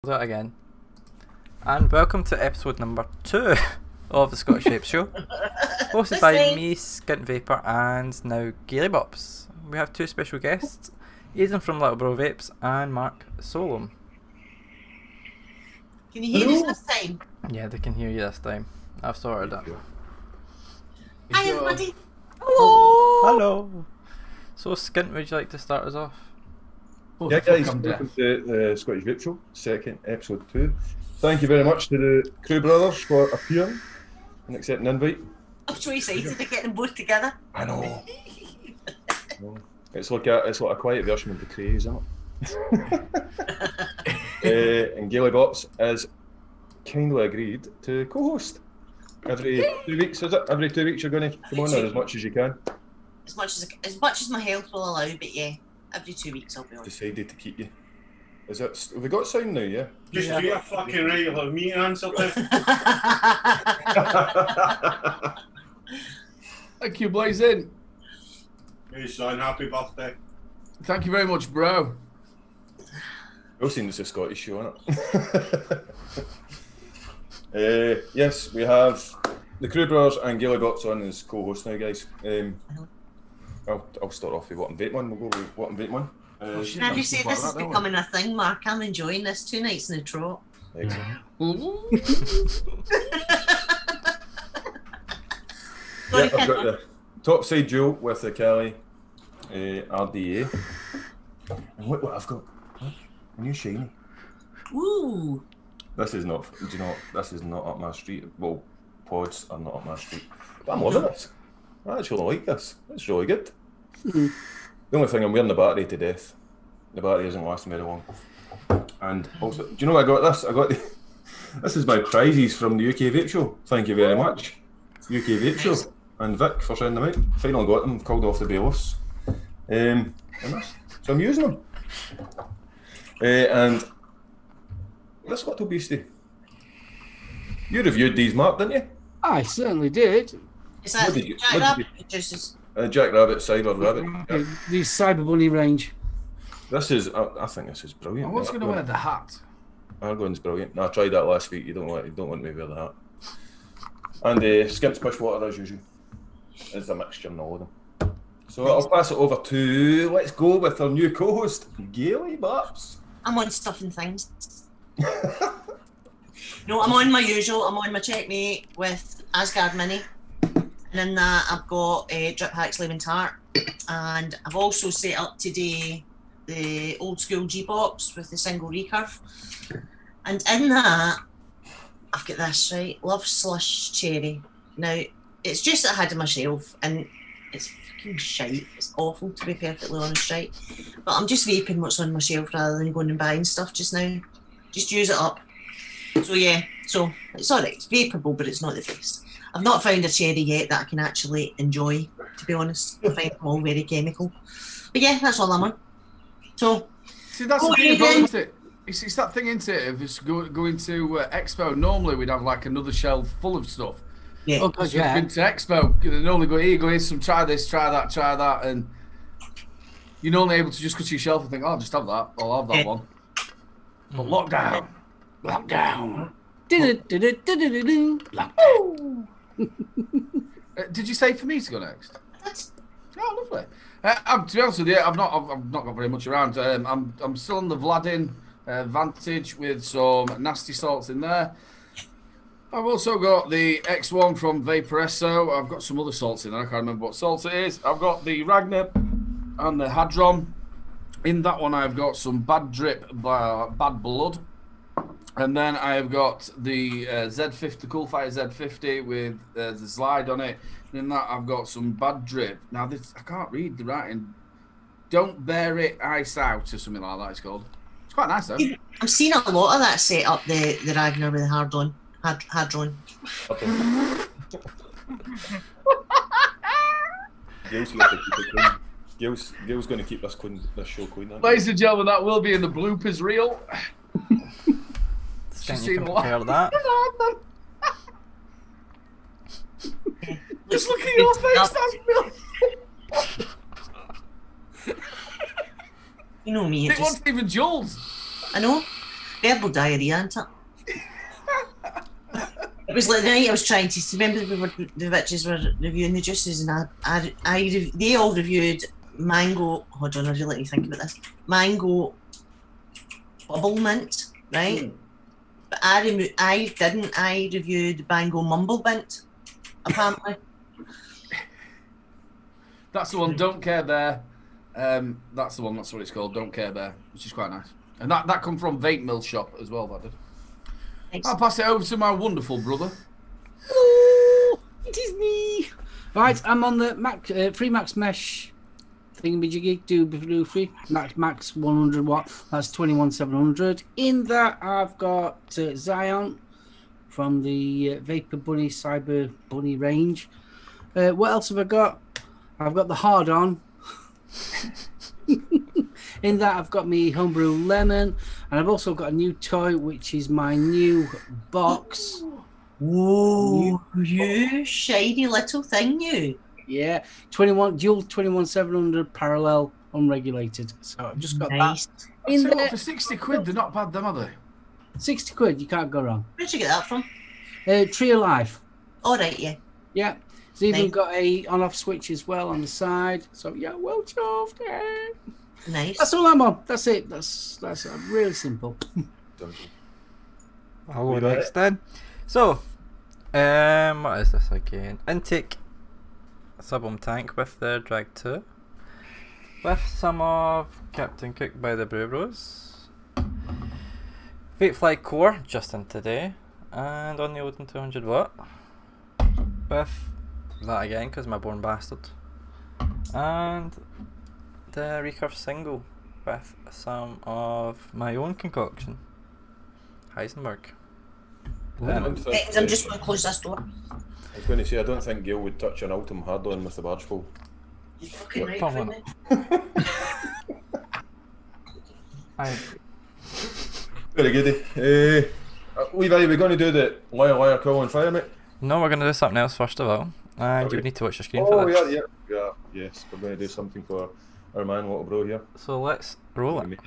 That again. And welcome to episode number 2 of the Scottish Vape Show. Hosted by me, Skint Vaper, and now GailyBops. We have 2 special guests, Aidan from Little Bro Vapes and Mark SoulOhm. Can you hear us this time? Yeah, they can hear you this time. I've sorted it. Hi everybody! Hello! Hello! So Skint, would you like to start us off? Yeah guys, welcome to the Scottish Vape Show, second episode 2. Thank you very much to the crew brothers for appearing and accepting the invite. I'm so excited to get them both together. I know. It's like a quiet version of the craze, isn't it? And GailyBops has kindly agreed to co-host. Every 2 weeks, is it? Every 2 weeks you're going to come on there as much as you can. As much as my health will allow, but yeah. Every 2 weeks I'll be on. Decided to keep you. Is it? Have we got sound now? Yeah. Just do a fucking regular meeting answer to. Thank you, Blazing. Hey son, happy birthday. Thank you very much, bro. We've seen it's a Scottish show, isn't it? Yes, we have the crew brothers and GailyBops on as co-hosts now, guys. I'll start off with what and Vape one. We'll go with what and Vape one. Have you said this is becoming a thing, Mark? I'm enjoying this 2 nights in a trot. Excellent. Yeah, I've got the top side dual with the Cali RDA. And look what I've got. A new shiny. Ooh. This is not. Do you know? This is not up my street. Well, pods are not up my street. But I'm loving this. I actually like this. It's really good. The only thing, I'm wearing the battery to death. The battery isn't lasting very long. And also, do you know what I got this? I got the, this is my prizes from the UK Vape Show. Thank you very much. UK Vape Show and Vic for sending them out. Finally got them, called off the bailiffs. And so I'm using them. And this little beastie. You reviewed these, Mark, didn't you? I certainly did. Is that Jack Rabbit juices? Jack Rabbit, Cyber Rabbit. Okay, the Cyber Bunny range. This is, I think this is brilliant. I was going to wear the hat. Argon's brilliant. No, I tried that last week. You don't want me to wear the hat. And Skint's push water as usual. It's a mixture in all of them. So I'll pass it over to, let's go with our new co-host, GailyBops. I'm on stuff and things. No, I'm on my usual. I'm on my checkmate with Asgard Mini. And in that I've got Drip Hacks Lemon Tart. And I've also set up today the old school G-Box with the single recurve. And in that, I've got this, right? Love Slush Cherry. Now, it's just that I had on my shelf and it's fucking shite. It's awful, to be perfectly honest, right? But I'm just vaping what's on my shelf rather than going and buying stuff just now. Just use it up. So yeah, so it's alright. It's vapeable, but it's not the best. I've not found a cherry yet that I can actually enjoy, to be honest. I find them all very chemical. But yeah, that's all I'm on. So, see, that's the thing about it, isn't it? It's that thing, isn't it, of just going to Expo. Normally we'd have like another shelf full of stuff. Yeah. Oh, Because you've been to Expo, they normally go, here, here's some, try this, try that, and you're normally able to just go to your shelf and think, oh, I'll just have that, I'll have that one. But lockdown. Did you say for me to go next? Oh, lovely. To be honest with you, I've not got very much around. I'm still on the Vladin Vantage with some nasty salts in there. I've also got the X1 from Vaper SO. I've got some other salts in there. I can't remember what salt it is. I've got the Ragnar and the Hadron. In that one, I've got some Bad Drip, Bad Blood. And then I've got the Z50, the Coolfire Z50 with the slide on it. And in that, I've got some Bad Drip. Now, this, I can't read the writing. Don't Bear It Ice Out or something like that it's called. It's quite nice, though. I'm seeing a lot of that set up, the Ragnar with the Hadron. Okay. Gail's going to keep this show clean. Ladies and gentlemen, that will be in the bloopers reel. Just you can compare that. Just look at your face, that's brilliant. You know me. It wasn't even Jules. I know. verbal diarrhea, isn't it? It was like the night I was trying to remember the bitches were reviewing the juices, and they all reviewed mango. Hold on, I really need to think about this. Mango bubble mint, right? But I didn't. I reviewed mango mumble mint. Apparently, That's the one. Don't Care Bear. That's the one. That's what it's called. Don't Care Bear, which is quite nice. And that come from Vape Mill shop as well. That did. nice. I'll pass it over to my wonderful brother. Oh, it is me. Right, I'm on the free max mesh thingamajiggy, do free max 100 watt. That's 21700. In that, I've got Zion from the Vapor Bunny Cyber Bunny range. What else have I got? I've got the hard on. In that, I've got me homebrew lemon, and I've also got a new toy, which is my new box. Whoa, you shiny little thing, you. Yeah, 21 dual 21700 parallel unregulated. So I've just got Nice. that. I'll In tell you what, there, for 60 quid, they're not bad, them, are they? 60 quid, you can't go wrong. Where'd you get that from? Tree of Life. All right, yeah. Yeah, it's even Nice. got a on-off switch as well on the side. So yeah, well chuffed. Nice. That's all I'm on. That's it. That's really simple. I'll go next then. So, what is this again? Intake SoulOhm tank with the Drag 2. With some of Captain Cook by the Brew Bros. Vatefly core, just in today. And on the Odin 200 watt. With that again, because my born bastard. And the recurve single with some of my own concoction. Heisenberg. I'm just going to close this door. I was going to say, I don't think Gail would touch an Ultim hard on with the barge full. You fucking right, Come on. Freddie. Very good. Levi, we're going to do the liar, coil and fire, mate. No, we're going to do something else first of all. And you would need to watch your screen for Oh, that. yeah. Yes, we're going to do something for our man, little bro here. So let's roll it.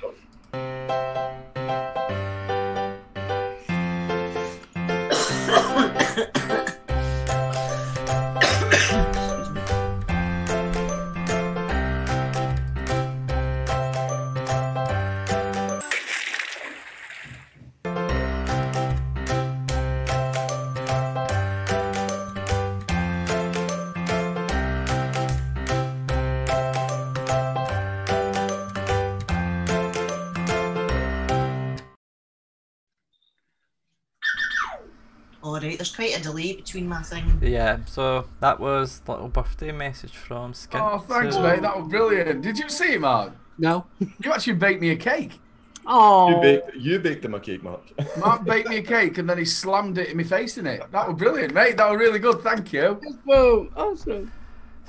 Alright, there's quite a delay between my thing. Yeah, so that was the little birthday message from Skint. Oh, thanks, to- mate. That was brilliant. Did you see it, Mark? No. You actually baked me a cake. Oh. You baked him a cake, Mark. Mark baked me a cake and then he slammed it in my face in it. That was brilliant, mate. That was really good. Thank you. Whoa, awesome.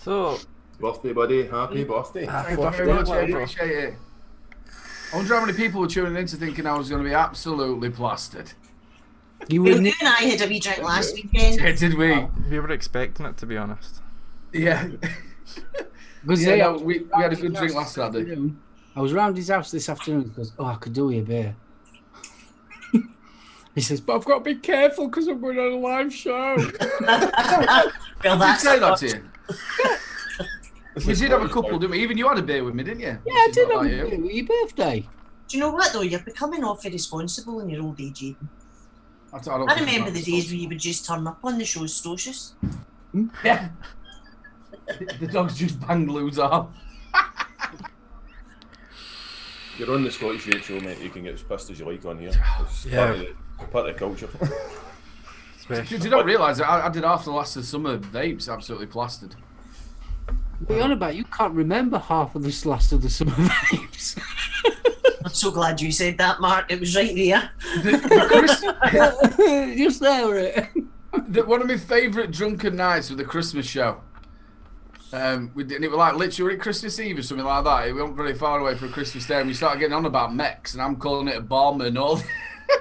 So, Birthday, buddy. Happy birthday. happy Thank you birthday, very much. I little bro. appreciate it. I wonder how many people were tuning into thinking I was going to be absolutely plastered. You You wouldn't. and I had a wee drink last weekend. Yeah, did we? We were expecting it, to be honest. Yeah. Because Yeah, no, we had a good drink last Saturday. I was round his house this afternoon. He goes, "Oh, I could do with a beer." He says, "But I've got to be careful because I'm going on a live show." Well, Did you that's say that to you? We did have a couple, didn't we? Even you had a beer with me, didn't you? Yeah, I Which is did not have a like you. beer with your birthday. Do you know what though? You're becoming awfully responsible in your old age, Aidan. don't I think remember I'm the days where you would just turn up on the show socious. Yeah. The dogs just banged Lou's arm. You're on the Scottish Vape show, mate. You can get as pissed as you like on here. It's Yeah. part of the culture. Special. Did you not realise that I did half the last of summer vapes absolutely plastered? What are you on about? You can't remember half of this last of the summer vapes. I'm so glad you said that, Mark. It was right there. Just there, right? One of my favourite drunken nights was the Christmas show. And it was like literally at Christmas Eve or something like that. It wasn't very far away from Christmas Day, and we started getting on about mechs, and I'm calling it a bomb and all.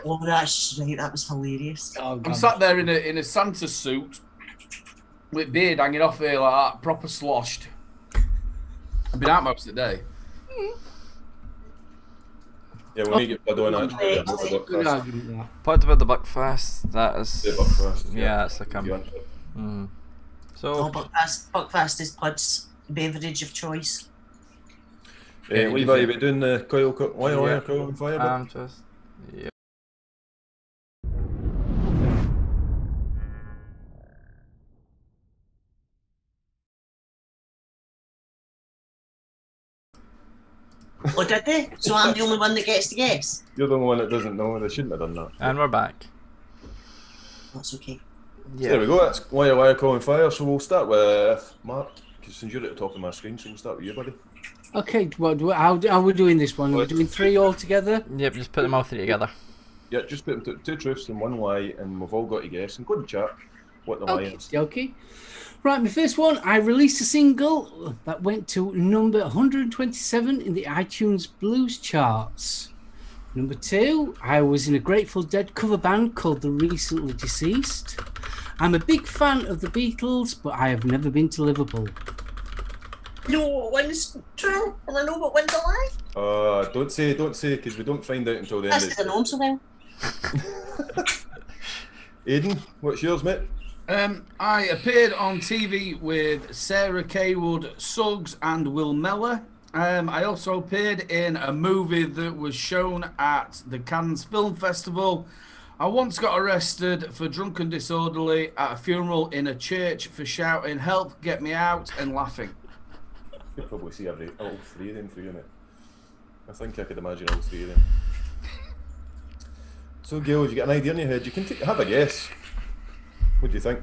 Oh, that's right. That was hilarious. Oh, I'm sat there in a Santa suit with beard hanging off here like that, proper sloshed. I've been out most of the day. Yeah, we need to get blood on actually. Yeah, Good argument, that. Pod with the Buckfast. That is. Yeah, Buckfast, Yeah, yeah. that's like So. Oh, Buckfast is Pod's beverage of choice. Levi, you doing the coil? Why are coil on fire? I'm just. Yeah. Oh, did they? So I'm the only one that gets to guess? You're the only one that doesn't know. They shouldn't have done that. And we're back. That's okay. Yeah. There we go. That's why coil on fire. So we'll start with Mark, because since you're at the top of my screen, so we'll start with you, buddy. Okay, how are we doing this one? Are we doing 3 all together? Yep, just put them all 3 together. Yeah, just put them 2 truths and 1 lie, and we've all got to guess. And go and chat what the lie is. Okay. Right, my first one, I released a single that went to number 127 in the iTunes Blues charts. Number 2, I was in a Grateful Dead cover band called The Recently Deceased. I'm a big fan of the Beatles, but I have never been to Liverpool. No, what one's true, and I know what one's a lie. Don't say, because we don't find out until the That's end. because I know him so well. Aidan, what's yours, mate? I appeared on TV with Sarah Kaywood, Suggs, and Will Mellor. I also appeared in a movie that was shown at the Cannes Film Festival. I once got arrested for drunken disorderly at a funeral in a church for shouting, "Help, get me out," and laughing. You could probably see all 3 of them for you, mate. I think I could imagine all 3 of them. So, Gail, you get an idea in your head? You can have a guess. What do you think?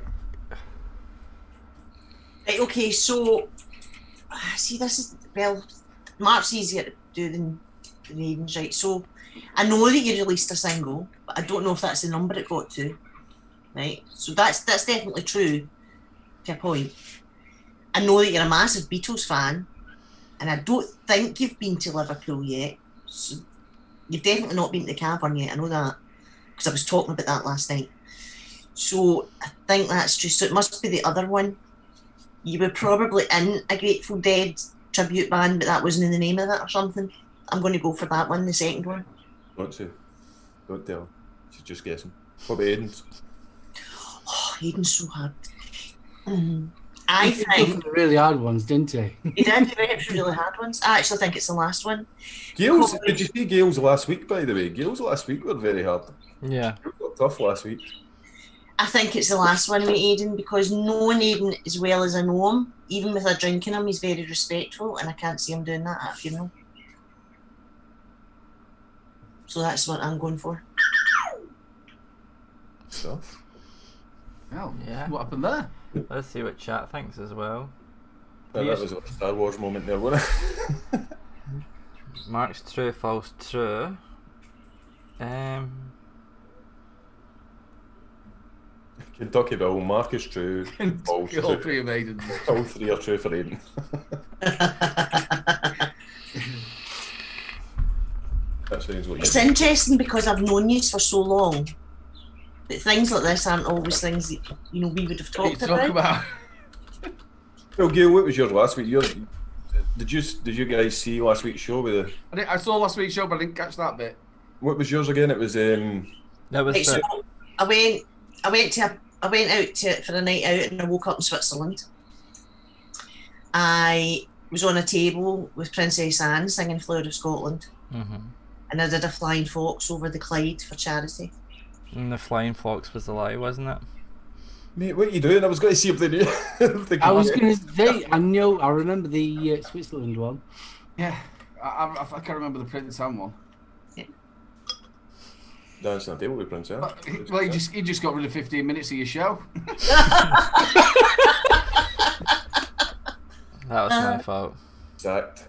Right, okay, so see, this is, well, Mark's easier to do than Aidan's, right? So I know that you released a single, but I don't know if that's the number it got to, right? So that's definitely true to a point. I know that you're a massive Beatles fan, and I don't think you've been to Liverpool yet. So you've definitely not been to the Cavern yet, I know that, because I was talking about that last night. So I think that's true. So it must be the other one. You were probably in a Grateful Dead tribute band, but that wasn't in the name of it or something. I'm going to go for that one, the second one. Don't say. Don't tell. She's just guessing. Probably Aidan's. Oh, Aidan's so hard. He did the really hard ones, didn't he? He did. He went for really hard ones. I actually think it's the last one. Gail's, did you see Gail's last week, by the way? Gail's last week were very hard. Yeah. It got tough last week. I think it's the last one with Aidan, because knowing Aidan as well as I know him, even with a drink in him, he's very respectful, and I can't see him doing that at a funeral. So that's what I'm going for. Stuff. Oh, Yeah. what happened there? Let's see what chat thinks as well. That was a Star Wars moment there, wasn't it? Mark's true, false, true. Kentucky Bill, Mark is true. False, All true. 3 of Aiden's. All 3 are true for Aidan. That sounds what It's you interesting because I've known you for so long, but things like this aren't always things that we would have talked about. Well, Gail, what was yours last week? Did you guys see last week's show with the? I saw last week's show, but I didn't catch that bit. What was yours again? It was That was Right, so I went out for a night out, and I woke up in Switzerland. I was on a table with Princess Anne singing "Flower of Scotland," and I did a flying fox over the Clyde for charity. And the flying fox was the lie, wasn't it? mate. What are you doing? I was going to see if they knew. I was going to say, I remember the Switzerland one. Yeah, I can't remember the Prince Anne one. Dancing on the table with Prince Anne. Well, you just got rid of 15 minutes of your show. That was my fault. Exact.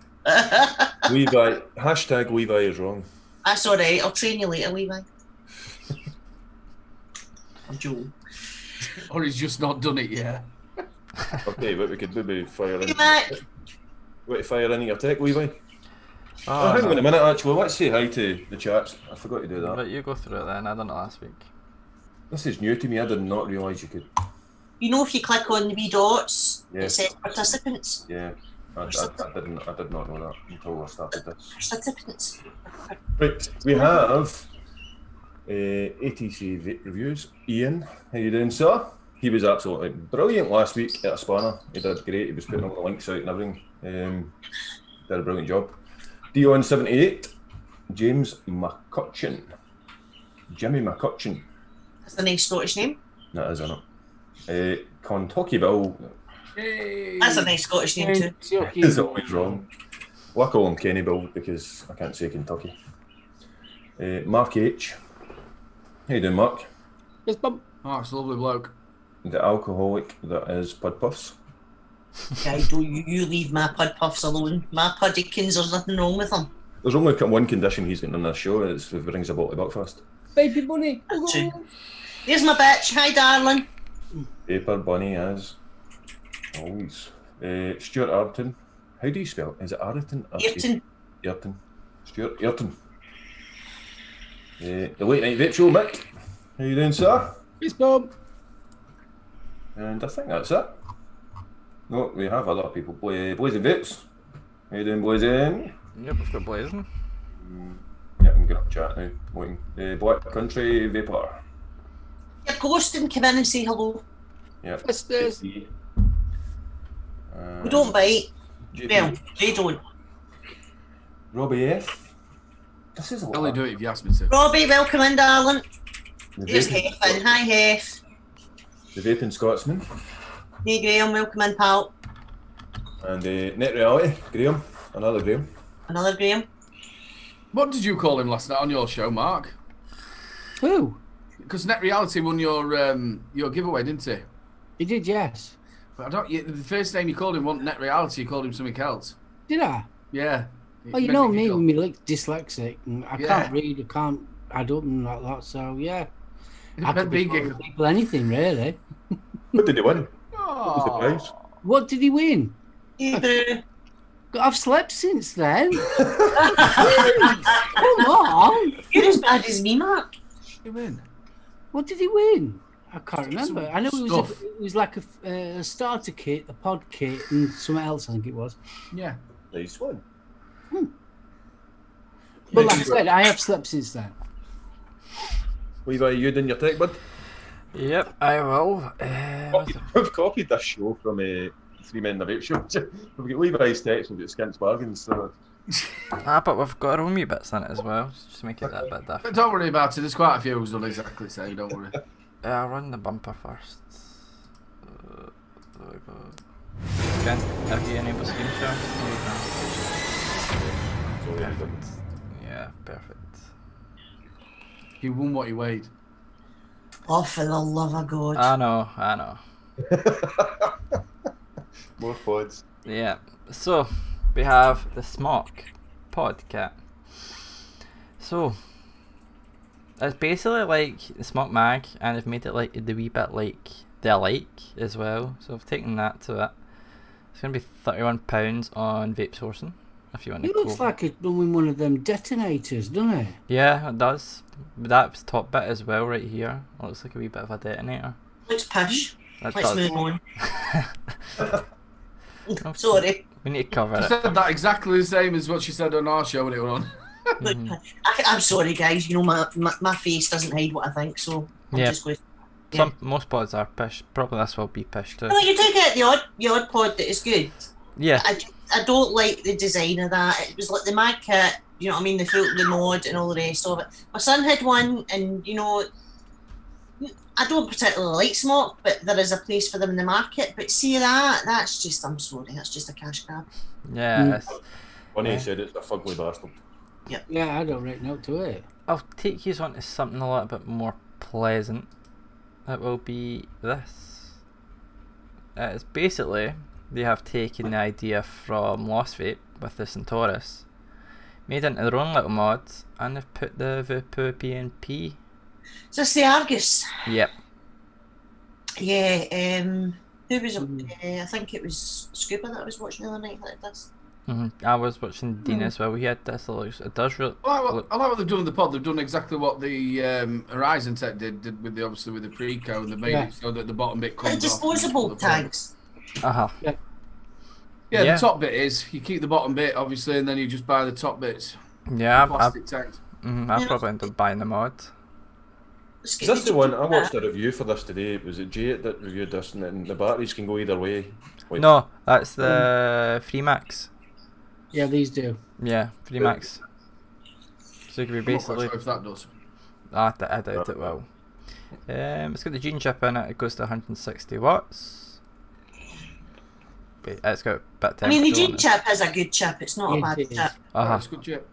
Levi. Hashtag Levi is wrong. That's all right. I'll train you later, Levi. I'm Joe. Or he's just not done it yet. Okay, but we could maybe fire in. Hey, Mac. Wait to fire in your tech, Levi. Oh, hang on a minute, actually. Let's say hi to the chaps. I forgot to do that. But you go through it then. I done it last week. This is new to me. I did not realise you could. You know, if you click on the wee dots, Yeah. it says participants. Yeah. I did not know that until I started this. Certificates. Right, we have ATC Vape Reviews. Ian, how you doing, sir? He was absolutely brilliant last week at a spanner. He did great. He was putting all the links out and everything. Did a brilliant job. Dion78, James McCutcheon. Jimmy McCutcheon. That's a nice Scottish name. That is, isn't it? Kentucky Bill. Hey. That's a nice Scottish name too. Is always wrong. Well, I call him Kenny Bill because I can't say Kentucky. Mark H. How you doing, Mark? Yes, bum. Mark's a lovely bloke. The alcoholic that is Pud Puffs. Guy, don't you leave my Pud Puffs alone. My Puddykins, there's nothing wrong with them. There's only one condition he's getting on this show, it's if he brings a bottle of Buckfast. Baby bunny. True. Here's my bitch. Hi, darling. Paper Bunny as always. Stuart Arton. How do you spell it? Is it Arton? Ayrton. Ayrton. Stuart Ayrton. The Late Night Vape Show, Mick. How you doing, sir? Yes, bum. And I think that's it. No, we have other people. Blazing Vapes. How you doing, Blazing? Yep, we've got Blazing. Yeah, I'm getting up chat now. Waiting. Black Country Vaper. You're ghosting. Come in and say hello. Yeah. Sisters. We don't bite. Well, they don't. Robbie F. This is a I'll only lot. do it if you ask me to. Robbie, welcome in, darling. The Here's vaping, Hef in. Hi, Hef. the Vaping Scotsman. Hey, Graham, welcome in, pal. And Net Reality, Graham. Another Graham. Another Graham. What did you call him last night on your show, Mark? Who? Because Net Reality won your giveaway, didn't he? He did, yes. But I don't. The first name you called him wasn't Net Reality. You called him something else. Did I? Yeah. Well, you It know made me, feel- with me dyslexic, and I Yeah. can't read, I can't add up and like that, so yeah. I It could be big calling people anything, really. What did he win? Oh. What was the prize? What did he win? Hey, boo. I've slept since then. Come on. You're as bad as me, Mark. You win. What did he win? I can't remember. I know it was, Stuff. it was like a starter kit, a pod kit, and something else, I think it was. Yeah. Nice one. But like I said, I have slept since then. Levi, you doing your tech, bud? Yep, I will. We've copied this show from Three Men in the Vape Show. We've got Levi's text, we've got Skint's bargains. So. But we've got our own wee bits in it as well, just to make it that bit But different. don't worry about it. There's quite a few who's done exactly the same. Don't worry. I'll run the bumper first. There we go. Skint, have you enabled screen share? Perfect. Yeah, perfect. He won what he weighed. Oh, for the love of God. I know. More pods. Yeah, so we have the Smock Podcat. So it's basically like the Smock Mag, and they've made it like the wee bit like the alike as well. So I've taken that to it. It's gonna be £31 on Vape sourcing if you want to. It looks like it's doing one of them detonators, doesn't it? Yeah, it does. That's top bit as well right here. It looks like a wee bit of a detonator. Looks pish. That Let's does. move on. Sorry. We need to cover She it. said that exactly the same as what she said on our show when it was on. Look, I'm sorry, guys. You know, my face doesn't hide what I think, so I'm Yeah. just going. Most pods are pish. Probably this will be pish too. No, you do get the odd pod that is good. Yeah. I don't like the design of that. It was like the mag kit, you know what I mean, the mod and all the rest of it. My son had one, and you know, I don't particularly like Smock, but there is a place for them in the market. But see that's just, I'm sorry, that's just a cash grab. Yeah. Bunny said it's a fugly bastard. Yeah, I don't rate note to it. I'll take you on to something a little bit more pleasant. It will be this. It's basically they have taken the idea from Lost Vape with the Centaurus, made into their own little mods, and they've put the Vape PNP. Is this the Argus? Yep. Yeah, who was it? I think it was Scuba that I was watching the other night that does. I was watching Dean as well. He had this. It does really. I like what they've done with the pod. They've done exactly what the Horizon Tech did with the obviously with the Preco, and they made it so that the bottom bit comes And off. disposable tags. Uh huh. Yeah. Yeah, the top bit is. You keep the bottom bit, obviously, and then you just buy the top bits. Yeah, Plastic tanks. I'll probably end up buying the mod. Is this the one? I watched a review for this today. Was it Jay that reviewed this? And the batteries can go either way. Wait. No, that's the Freemax. Yeah, these do. Yeah, Freemax. So it could be basically. I'm not quite sure if that does. I doubt it will. It's got the gene chip in it. It goes to 160 watts. But it's got a bit. I mean, the gene chip is a good chip. It's not a bad chip. It's a good chip.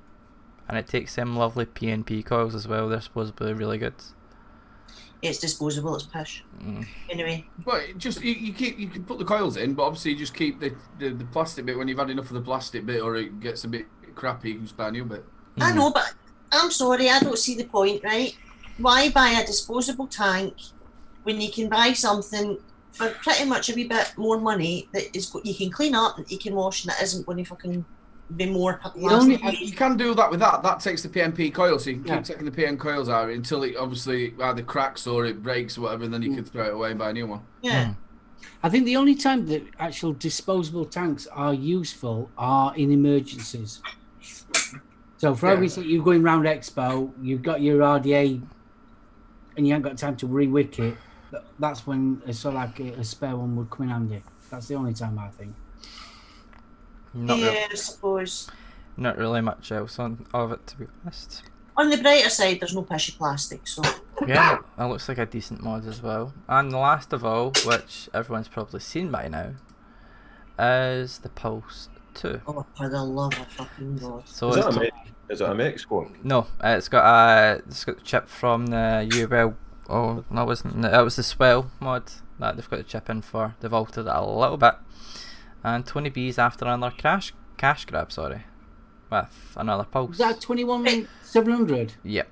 And it takes them lovely PNP coils as well. They're supposedly really good. It's disposable. It's pish. Anyway. But just you can put the coils in, but obviously you just keep the plastic bit when you've had enough of the plastic bit, or it gets a bit crappy. You can just buy a new bit. I know, but I'm sorry, I don't see the point, right? Why buy a disposable tank when you can buy something for pretty much a wee bit more money that is you can clean up and you can wash, and that isn't going to fucking be more plastic. You can do that with that. That takes the PNP coil, so you can keep taking the PN coils out until it obviously either cracks or it breaks or whatever, and then you can throw it away and buy a new one. Yeah. I think the only time that actual disposable tanks are useful are in emergencies. So for obviously you're going round Expo, you've got your RDA, and you haven't got time to re-wick it. That's when a sort of like a spare one would come in handy. That's the only time I think. I suppose. Not really much else of it, to be honest. On the brighter side, there's no pishy plastic, so. Yeah, it looks like a decent mod as well. And the last of all, which everyone's probably seen by now, is the Pulse 2. Oh, for the love of fucking God. So is it a mech squonk? No, it's got the chip from the UL. Oh no, it wasn't. It was the Swell mod that they've got the chip in for. They've altered it a little bit. And 20 B's after another cash grab, sorry, with another Pulse. Is that 21,700? Yep.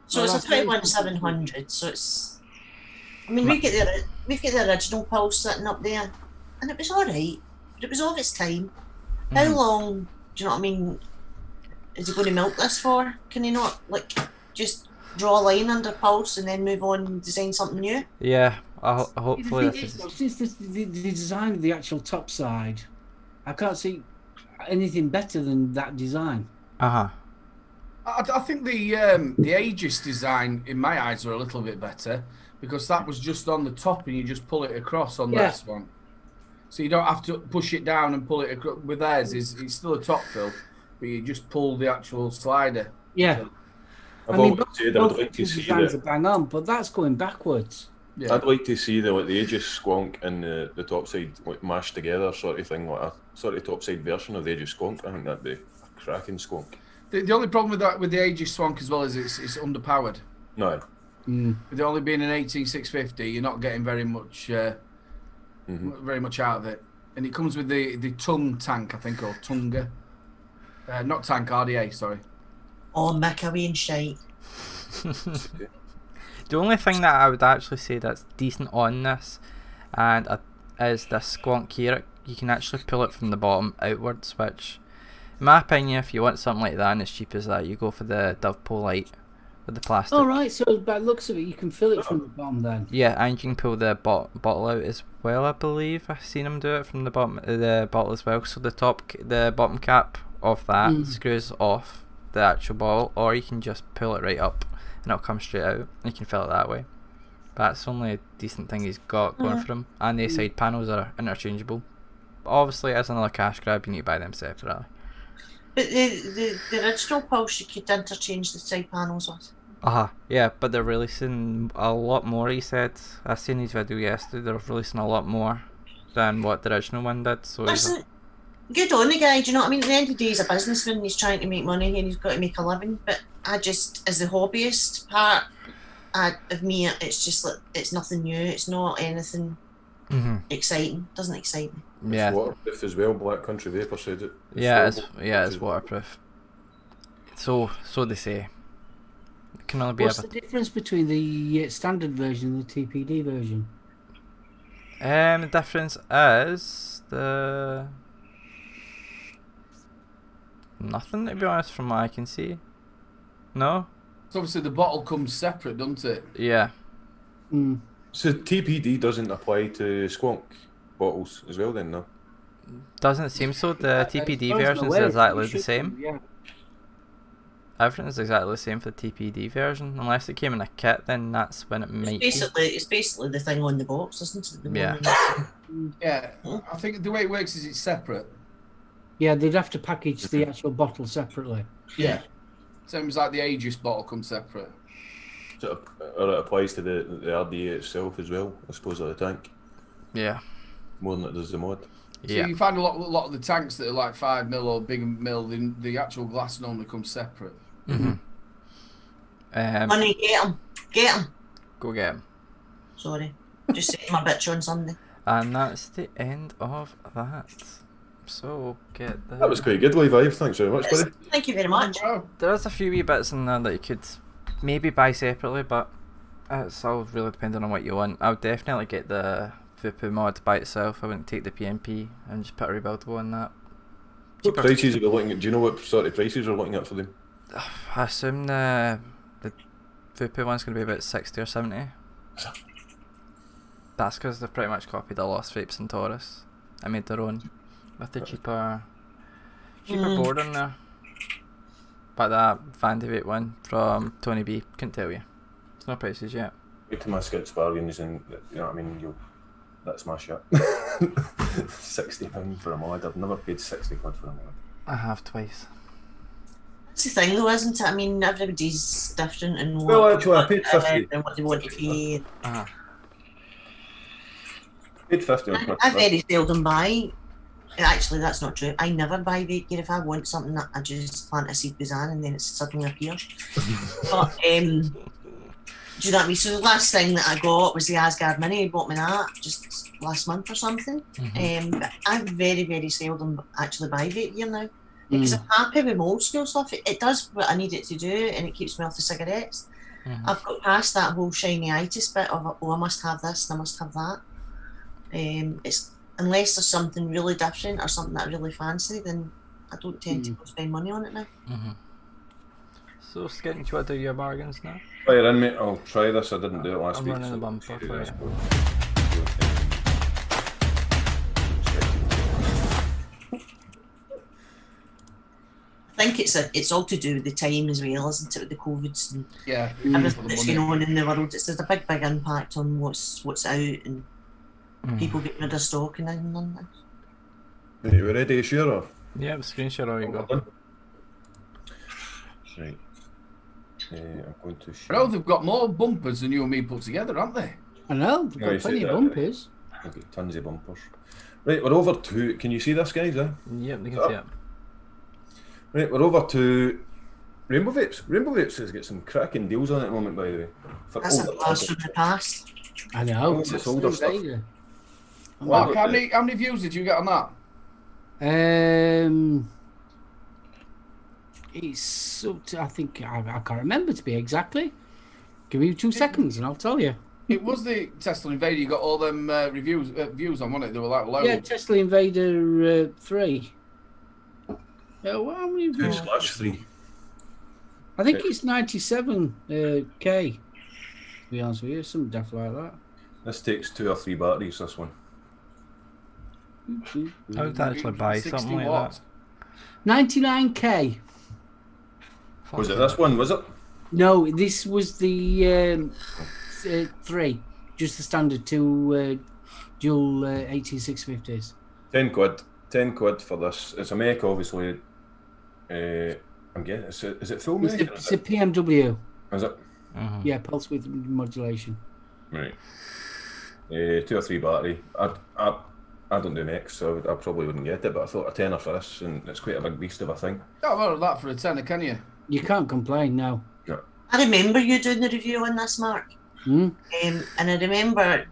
So it's a 21,700. So it's. I mean, we've got the original Pulse sitting up there, and it was all right, but it was of its time. How long? Do you know what I mean? Is he going to milk this for? Can he not like just draw a line under Pulse and then move on and design something new? Yeah. Hopefully this is... Since the design of the actual top side, I can't see anything better than that design. I think the Aegis design in my eyes are a little bit better, because that was just on the top and you just pull it across on this one, so you don't have to push it down and pull it across. With theirs, it's still a top fill, but you just pull the actual slider. Yeah. So, I mean, both designs are bang on, but that's going backwards. Yeah. I'd like to see the Aegis squonk and the top side like mashed together, sort of thing, like a sort of top side version of the Aegis squonk. I think that'd be a cracking squonk. The only problem with the Aegis squonk as well is it's underpowered. No. With it only being an 18650, you're not getting very much out of it. And it comes with the tongue tank, I think, or Tunga. Not tank, RDA, sorry. Oh, Macawy and shite. The only thing that I would actually say that's decent on this is this squonk here. You can actually pull it from the bottom outwards, which, in my opinion, if you want something like that and as cheap as that, you go for the Dovepole Light with the plastic. Oh, right, so by the looks of it, you can fill it from the bottom then. Yeah, and you can pull the bottle out as well, I believe. I've seen them do it from the bottom the bottle as well. So the bottom cap of that screws off the actual bottle, or you can just pull it right up and it'll come straight out. You can fill it that way. That's the only decent thing he's got going for him. And the side panels are interchangeable. But obviously, as another cash grab, you need to buy them separately. But the original Pulse you could interchange the side panels with. Yeah, but they're releasing a lot more, he said. I seen his video yesterday, they're releasing a lot more than what the original one did. So listen, good on the guy, do you know what I mean? At the end of the day, he's a businessman, he's trying to make money and he's got to make a living. But I just, as the hobbyist part of me, it's just like, it's nothing new, it's not anything exciting, doesn't excite me. Yeah. It's waterproof as well, Black Country Vaper said it. It's waterproof. So they say. It can only be What's the difference between the standard version and the TPD version? The difference is nothing, to be honest, from what I can see. No? So obviously the bottle comes separate, doesn't it? Yeah. So TPD doesn't apply to squonk bottles as well then, no? Doesn't seem so. The TPD as far as I'm version is aware, exactly it the should same. be, yeah. Everything is exactly the same for the TPD version, unless it came in a kit. Then that's when it might. It's basically the thing on the box, isn't it? The Yeah. one Yeah, I think the way it works is it's separate. Yeah, they'd have to package the actual bottle separately. Yeah. Same as like the Aegis bottle comes separate. So, or it applies to the RDA itself as well, I suppose, of the tank, Yeah. more than it does the mod. So Yeah. you find a lot of the tanks that are like 5mm or bigger mil, the actual glass normally comes separate. Money, get him. Go get him. Sorry, just saying my bitch on Sunday. And that's the end of that. So we'll get the. That was quite good, Levi. Thanks very much, buddy. Thank you very much. Wow. There is a few wee bits in there that you could maybe buy separately, but it's all really depending on what you want. I would definitely get the Vape mod by itself. I wouldn't take the PNP and just put a rebuildable on that. What prices are we looking at? Do you know what sort of prices we're looking at for them? I assume the Vape one's going to be about 60 or 70. That's because they've pretty much copied the Lost Vapes and Taurus. I made their own with the cheaper board in there. But that Vandy Vape one from Tony B, couldn't tell you. There's no prices yet. Wait till my Skint bargains and, you know what I mean, that's my shit. £60 for a mod. I've never paid £60 for a mod. I have twice. That's the thing, though, isn't it? I mean, everybody's different and Well, actually, I paid 50. and what they want to pay. Paid 50 on Quick I very seldom buy. Actually, that's not true. I never buy vape gear. If I want something, that I just plant a seed goes on and then it suddenly appears. But do you know what I mean? So the last thing that I got was the Asgard Mini. He bought me that just last month or something. But I very, very seldom actually buy vape gear now because I'm happy with my old school stuff. It does what I need it to do and it keeps me off the cigarettes. I've got past that whole shiny-itis bit of, oh, I must have this and I must have that. It's unless there's something really different or something that I really fancy, then I don't tend to go spend money on it now. So, Skint, do you want to do your bargains now? Fire in, mate. I'll try this. I didn't do it last I'm week. running the bumper for you. I think it's all to do with the time as well, isn't it? With the COVIDs and everything that's going on in the world. There's a big impact on what's out and people getting rid of stock and everything on this. Are you ready, sure? Or? Yeah, screen share all you got. Right. I'm going to show. Bro, they've got more bumpers than you and me put together, haven't they? I know, they've got plenty of bumpers. I've got tons of bumpers. Right, we're over to. Can you see this, guys? Yep, they can see it. Right, we're over to Rainbow Vapes. Rainbow Vapes has got some cracking deals on it at the moment, by the way. That's a blast from the past. I know. It's older stuff. Mark, how many views did you get on that? It's up to, I think, I can't remember to be exactly. Give me 2 seconds and I'll tell you. It was the Tesla Invader. You got all them views on, wasn't it? They were like low. Yeah, Tesla Invader 3. How many views? 2/3. I think it's 97k. To be honest with you, something deaf like that. This takes 2 or 3 batteries, this one. I would actually buy something like that. 99k. Was it this one, was it? No, this was the 3. Just the standard 2 dual 18650s. 10 quid. 10 quid for this. It's a make, obviously. I'm guessing. Is it full make? It's a PMW. Is it? Yeah, pulse width modulation. Right. 2 or 3 battery. I don't do makes, so I probably wouldn't get it, but I thought a tenner for this, and it's quite a big beast of a thing. Can't order that for a tenner, can you? You can't complain, no. No. I remember you doing the review on this, Mark. And I remember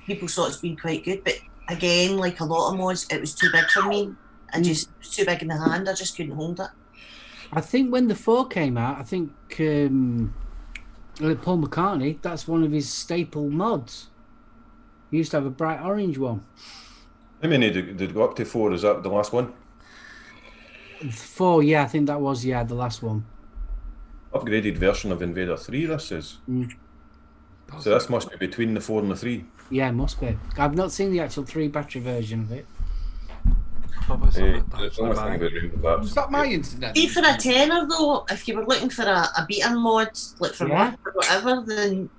people thought it's been quite good, but again, like a lot of mods, it was too big for me. It was too big in the hand. I just couldn't hold it. I think when the 4 came out, I think Paul McCartney, that's one of his staple mods. He used to have a bright orange one. How many did go up to 4? Is that the last one? 4, yeah, I think that was, the last one. Upgraded version of Invader 3, this is. So this must be between the 4 and the 3. Yeah, it must be. I've not seen the actual 3 battery version of it. Probably something The only thing about Rainbow Vapes. Was that my internet? See, for a tenner though, if you were looking for a beta mod, like for Yeah. work or whatever, then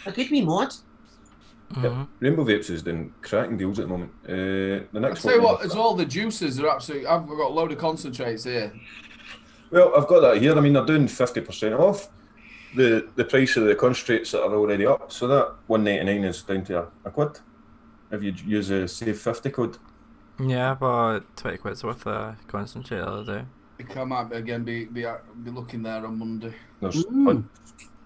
a good wee mod. Mhm. Rainbow Vapes is doing cracking deals at the moment. The I'll next tell you one. what, it's all the juices are absolutely. I've got a load of concentrates here. Well, I've got that here. I mean, they're doing 50% off the price of the concentrates that are already up. So that $1.99 is down to a quid if you use a save 50 code. Yeah, but 20 quid's worth of concentrate the other day. I think I might again be looking there on Monday. There's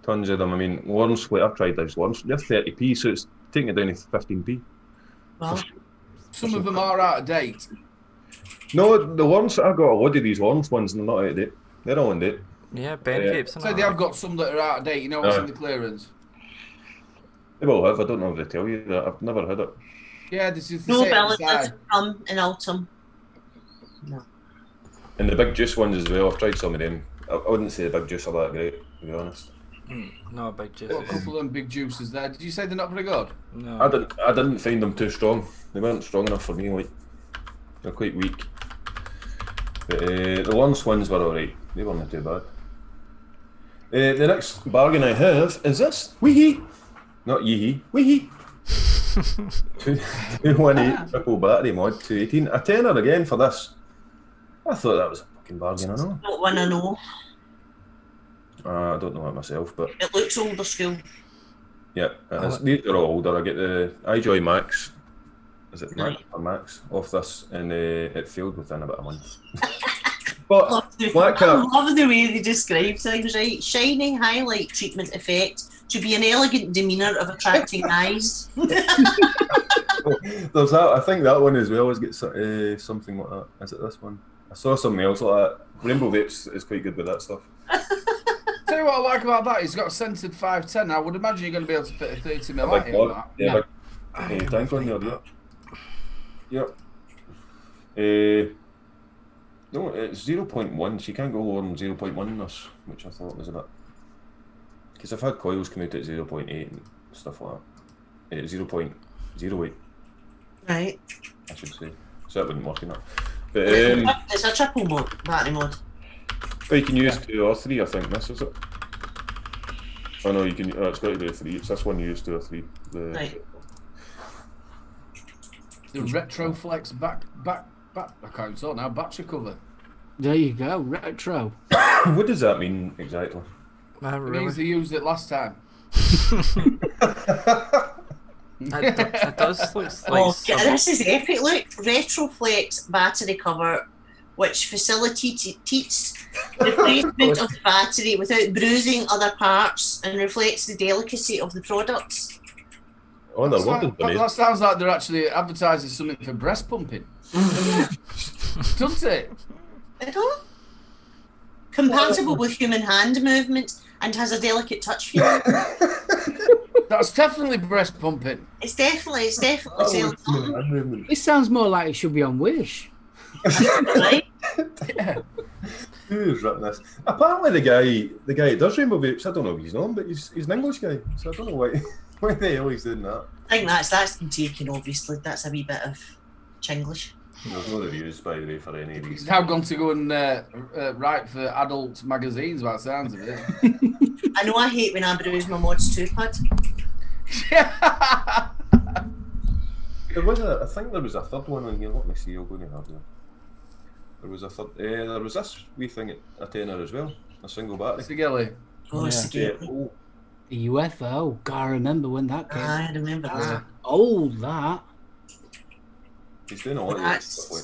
tons of them. I mean, Lawrence, what I've tried those Lawrence, they're 30p, so it's taking it down to 15p. Well, Some of them are out of date. No, the Lawrence, I've got a load of these Lawrence ones and they're not out of date. They're all in date. Yeah, Ben Yeah. Vapes and So all they have that. got some that are out of date. You know what's in the clearance? They will have, I don't know if they tell you that. I've never had it. Yeah, this is the no same Bellas side. come in autumn. And the big juice ones as well, I've tried some of them. I wouldn't say the big juice are that great, to be honest. No big juice. Got a couple of them big juices there. Did you say they're not very good? No. I didn't find them too strong. They weren't strong enough for me, like. They're quite weak. But the Lawrence ones were alright. They weren't too bad. The next bargain I have is this. Wee-hee. Not yee-hee. Wee-hee. 218 triple battery mod 218. A tenner again for this. I thought that was a fucking bargain, I know. Don't want to know. I don't know it myself, but It looks older school. yeah, it is. These are all older. I get the iJoy Max. Is it Max or Max off this, and it failed within about a month. But Black I Cat, love the way they describe things, right? Shining highlight treatment effect to be an elegant demeanour of attracting eyes. there's that. I think that one as well has got something like that. Is it this one? I saw something else like that. Rainbow Vapes is quite good with that stuff. Tell you what I like about that, he's got a centered 510. I would imagine you're going to be able to fit a 30mm light in that. Yeah, big tank on there, yeah. Yep. No, it's 0.1, so you can't go lower than 0.1 in this, which I thought was a bit. Because I've had coils come out at 0.8 and stuff like that. 0.08, Right. I should say. So that wouldn't work in that. But It's a triple mod, battery mod. well, you can use 2 or 3, I think. This is it. Oh no, you can. Oh, it's got to be a 3. It's this one you use 2 or 3. Right. The Retroflex back. I can't sort now. Battery cover. There you go, retro. What does that mean exactly? Not It really. means they used it last time. It does look like Oh, some- this is epic. Look, Retroflex battery cover, which facilitates replacement of the battery without bruising other parts and reflects the delicacy of the products. Oh, no wonder. That sounds like they're actually advertising something for breast pumping. Doesn't it? I don't. Compatible with human hand movement and has a delicate touch feel. That's definitely breast pumping. It's definitely sales something, It sounds more like it should be on Wish. right? Yeah. Who's written this? Apparently, the guy that does Rainbow Vapes, I don't know if he's known, but he's an English guy, so I don't know why the hell he's doing that. I think that's been taken, obviously. That's a wee bit of Chinglish. There's no reviews, by the way, for any of He's these. now gone to go and write for adult magazines, by the sounds of it. I know I hate when I bruise my mod's toothpad. I think there was a third one on here. Let me see. I'll go to have there. There was a third. There was this wee thing at a tenner as well. A single battery. Sigilly. Oh, Yeah. it's Yeah. the Oh, The UFO. God, I remember when that came. I remember that. Old that. he's doing a lot of that stuff. Like.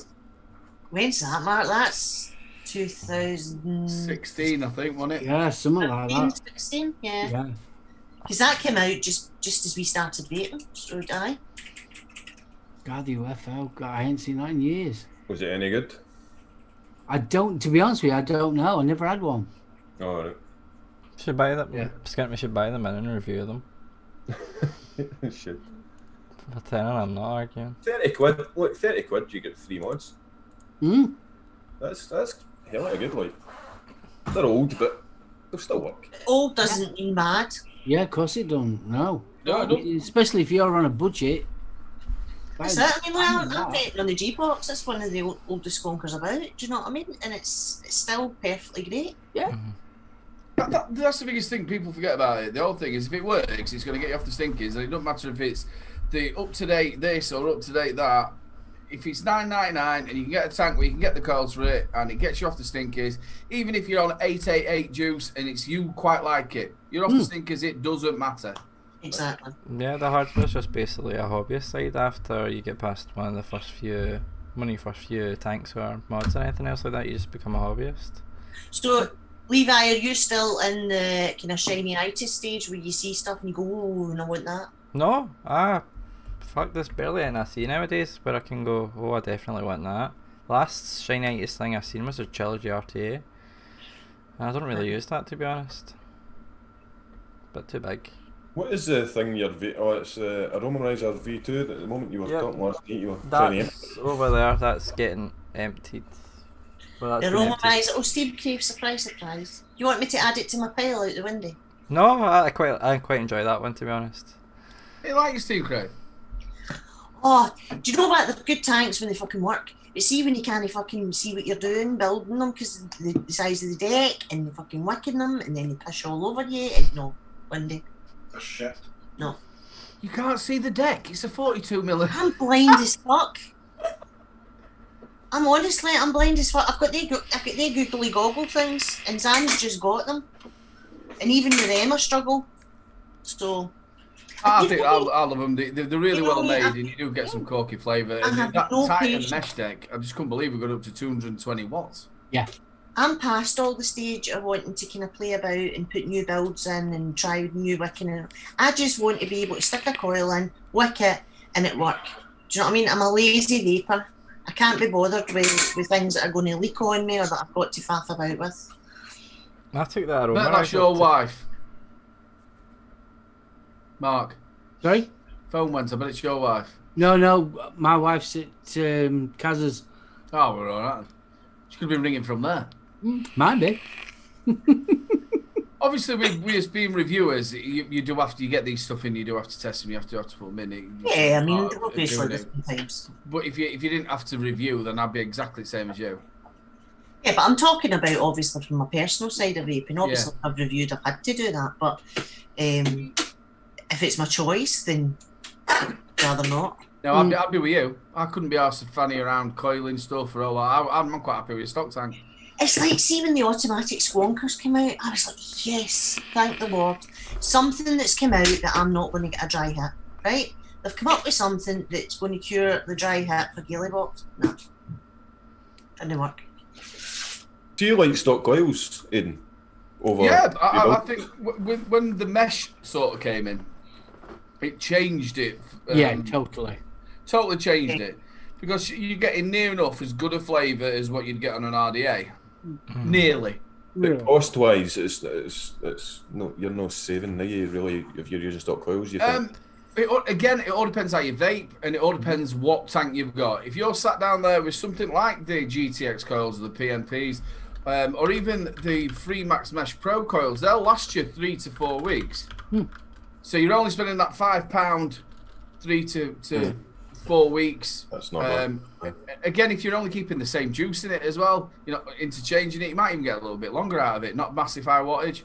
When's that, Mark? That's 2016, 16, I think, wasn't it? Yeah, something like that. 16? Yeah. Yeah. Because that came out just as we started vaping. So I. God, the UFO. God, I ain't seen that in years. Was it any good? I don't, to be honest with you, I don't know. I never had one. Oh, right. Should buy them. Yeah. Skint, we should buy them in and review them. Shit. For 10, I'm not arguing. 30 quid. Look, 30 quid, you get 3 mods. Hmm? That's hell of a good, like. They're old, but they'll still work. Old doesn't mean bad. Yeah, of course it don't. No. No, I don't. Especially if you're on a budget. That's it. I mean, I'm vaping on the G-Box. That's one of the oldest skonkers about. Do you know what I mean? And it's still perfectly great. Yeah. That's the biggest thing people forget about it. The whole thing is, if it works, it's going to get you off the stinkers. And it doesn't matter if it's the up-to-date this or up-to-date that. If it's $9.99 and you can get a tank where you can get the coils for it and it gets you off the stinkers, even if you're on 888 juice and it's you quite like it, you're off the stinkers, it doesn't matter. Exactly. Yeah, the hardware's just basically a hobbyist side after you get past one of your first few tanks or mods or anything else like that, you just become a hobbyist. So, Levi, are you still in the kind of shiny itis stage where you see stuff and you go, oh, and I want that? No, fuck, there's barely anything I see nowadays where I can go, oh, I definitely want that. Last shiniest thing I've seen was a Trilogy RTA. And I don't really use that, to be honest. But too big. What is the thing you're it's a Aromanizer V2 at the moment you were talking last night, you were that's over there, that's getting emptied. Well, The Aromanizer, oh, Steve Crave, surprise. You want me to add it to my pile out the window? No, I quite enjoy that one, to be honest. You like your Steve Crave? Oh, do you know about the good tanks when they fucking work? But see when you can't fucking see what you're doing, building them because the size of the deck and you're fucking wicking them and then they push all over you and no, windy. Shit. No. You can't see the deck. It's a 42mm. I'm blind as fuck. I'm blind as fuck. I've got the googly goggle things and Zan's just got them. And even with them I struggle. So I think I love them. They're really well made, and you do get some corky flavour. And that Titan mesh deck, I just couldn't believe we got up to 220 watts. Yeah. I'm past all the stage of wanting to kind of play about and put new builds in and try new wicking. And I just want to be able to stick a coil in, wick it, and it work. Do you know what I mean? I'm a lazy vapor. I can't be bothered with things that are going to leak on me or that I've got to faff about with. I took that Aromanizer. That's your wife. Mark. Sorry? Phone went, I bet it's your wife. No, my wife's at Kaz's. Oh, we're alright. She could have been ringing from there. Might be. Obviously, we as being reviewers, you do have to, you get these stuff in, you do have to test them, you have to put them in. Yeah, I mean, obviously different times. But if you didn't have to review, then I'd be exactly the same as you. Yeah, but I'm talking about obviously from my personal side of vaping. Obviously, I've reviewed, I've had to do that, but if it's my choice, then I'd rather not. No, I'd be with you. I couldn't be asked to fanny around coiling stuff or all that. I'm quite happy with a stock tank. It's like, see, when the automatic squonkers came out, I was like, yes, thank the Lord. Something that's come out that I'm not going to get a dry hit, right? They've come up with something that's going to cure the dry hit for GailyBops. No. Didn't work. Do you like stock coils, Aidan? Yeah, I think when the mesh sort of came in, it changed it. Yeah, totally. Totally changed it. Because you're getting near enough as good a flavour as what you'd get on an RDA. Nearly. But cost-wise, it's no, you're no saving, are you, really, if you're using stock coils, you think? It all depends how you vape, and it all depends what tank you've got. If you're sat down there with something like the GTX coils or the PNPs, or even the Free Max Mesh Pro coils, they'll last you 3 to 4 weeks. So you're only spending that £5 3 to 4 weeks. That's not bad. Again, if you're only keeping the same juice in it as well, you're not interchanging it, you might even get a little bit longer out of it, not massive high wattage.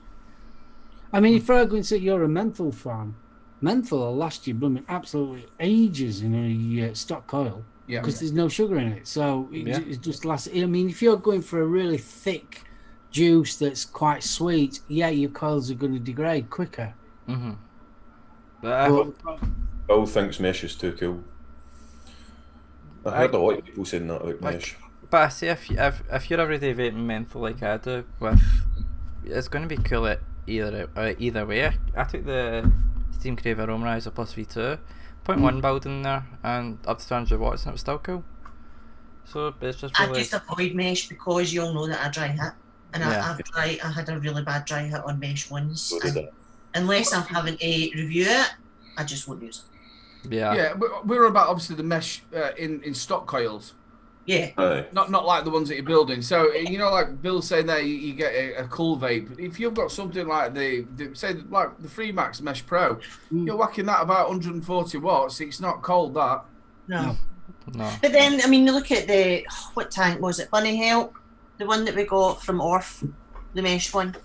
I mean, for argument's sake, you're a menthol fan. Menthol will last you blooming absolutely ages in a stock coil. Yeah. Because there's no sugar in it. So it just lasts. I mean, if you're going for a really thick juice that's quite sweet, yeah, your coils are going to degrade quicker. But Bill thinks mesh is too cool. I heard a lot of people saying that about mesh. But I say if you're everyday vaping menthol like I do, with it's going to be cool at either way. I took the Steam Crave Aromanizer plus V2, 0.1 build in there, and up to 200 watts, and it was still cool. So it's just really... I just avoid mesh because you'll know that I dry hit, and I had a really bad dry hit on mesh once. So did I. Unless I'm having to review it, I just won't use it. Yeah, we were about obviously the mesh in stock coils. Yeah. Not like the ones that you're building. So you know, like Bill's saying there, you get a cool vape. If you've got something like the Free Max Mesh Pro, you're whacking that about 140 watts. It's not cold that. No. No. But then, I mean, you look at the, what tank was it? Bunny Help? The one that we got from Orf, the mesh one.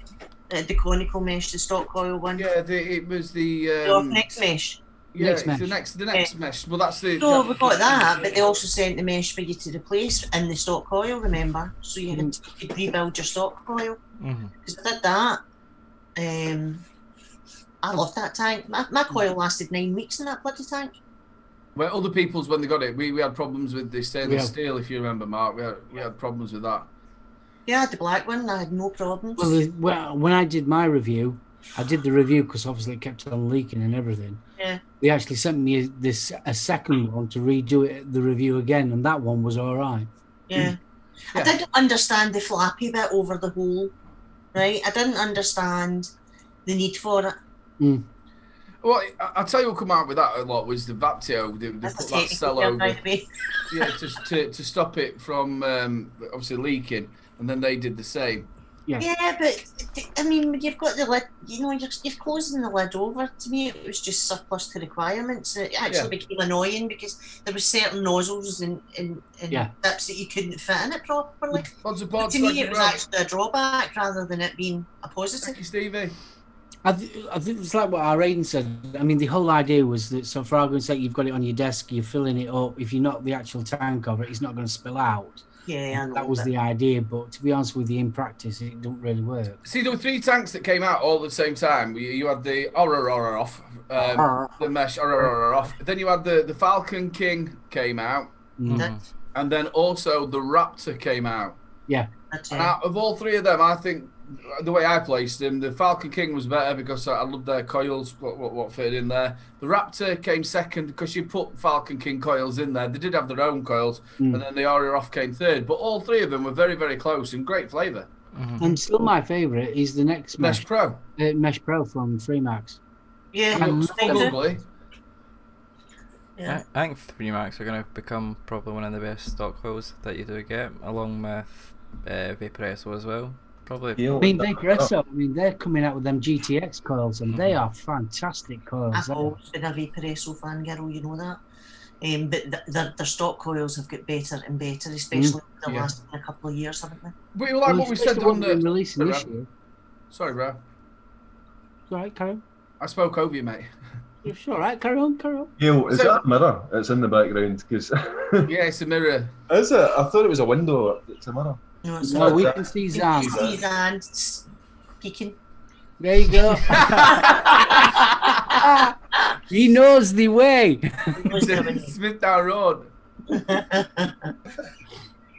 The conical mesh, the stock coil one. Yeah, it was the... Orf next mesh. Yeah, Next it's mesh. the next mesh. Well, that's the... So we got that, but they also sent the mesh for you to replace in the stock coil, remember? So you could rebuild your stock coil. Because I did that. I loved that tank. My coil lasted 9 weeks in that bloody tank. Well, other people's, when they got it, we had problems with the stainless steel, if you remember, Mark. We had problems with that. Yeah, I had the black one. I had no problems. Well, when I did my review, I did the review because obviously it kept on leaking and everything. Yeah. They actually sent me a second one to redo it, the review again, and that one was all right. Yeah. I didn't understand the flappy bit over the hole, right? I didn't understand the need for it. Well, I'll tell you what come out with that a lot was the Vaptio. They put that cell over. Yeah, to stop it from obviously leaking, and then they did the same. Yeah, but I mean, you've got the lid. You know, you're closing the lid over. To me, it was just surplus to requirements. It actually became annoying because there were certain nozzles and bits that you couldn't fit in it properly. To me, it was actually a drawback rather than it being a positive. Thank you, Stevie. I think it's like what our Aiden said. I mean, the whole idea was that, so for argument's sake, you've got it on your desk, you're filling it up. If you knock the actual tank over it, it's not going to spill out. Yeah, that was the idea. But to be honest with you, in practice, it don't really work. See, there were 3 tanks that came out all at the same time. You had the Aurora off, the mesh Aurora off. Then you had the Falcon King came out, and then also the Raptor came out. Yeah. And out of all 3 of them, I think the way I placed them, the Falcon King was better because I loved their coils, what fitted in there. The Raptor came second because you put Falcon King coils in there. They did have their own coils, and then the Aria off came third. But all 3 of them were very, very close and great flavour. And still my favourite is the next Mesh Pro. Mesh Pro from Freemax. Yeah, probably. Yeah. I think 3Max are going to become probably one of the best stock coils that you do get, along with Vaper SO as well. Probably. I mean, Vaper SO, they're coming out with them GTX coils, and they are fantastic coils. I've always been a Vaper SO fan, girl, you know that. But their stock coils have got better and better, especially the last a couple of years, haven't they? Well, like what we said on the releasing this year. Sorry, bro. It's all right, carry on. I spoke over you, mate. It's all right, carry on. Yo, is that a mirror? It's in the background because. Yeah, it's a mirror. Is it? I thought it was a window. It's a mirror. No, we can see Zan. Peeking. There you go. He knows the way. Smith Down Road.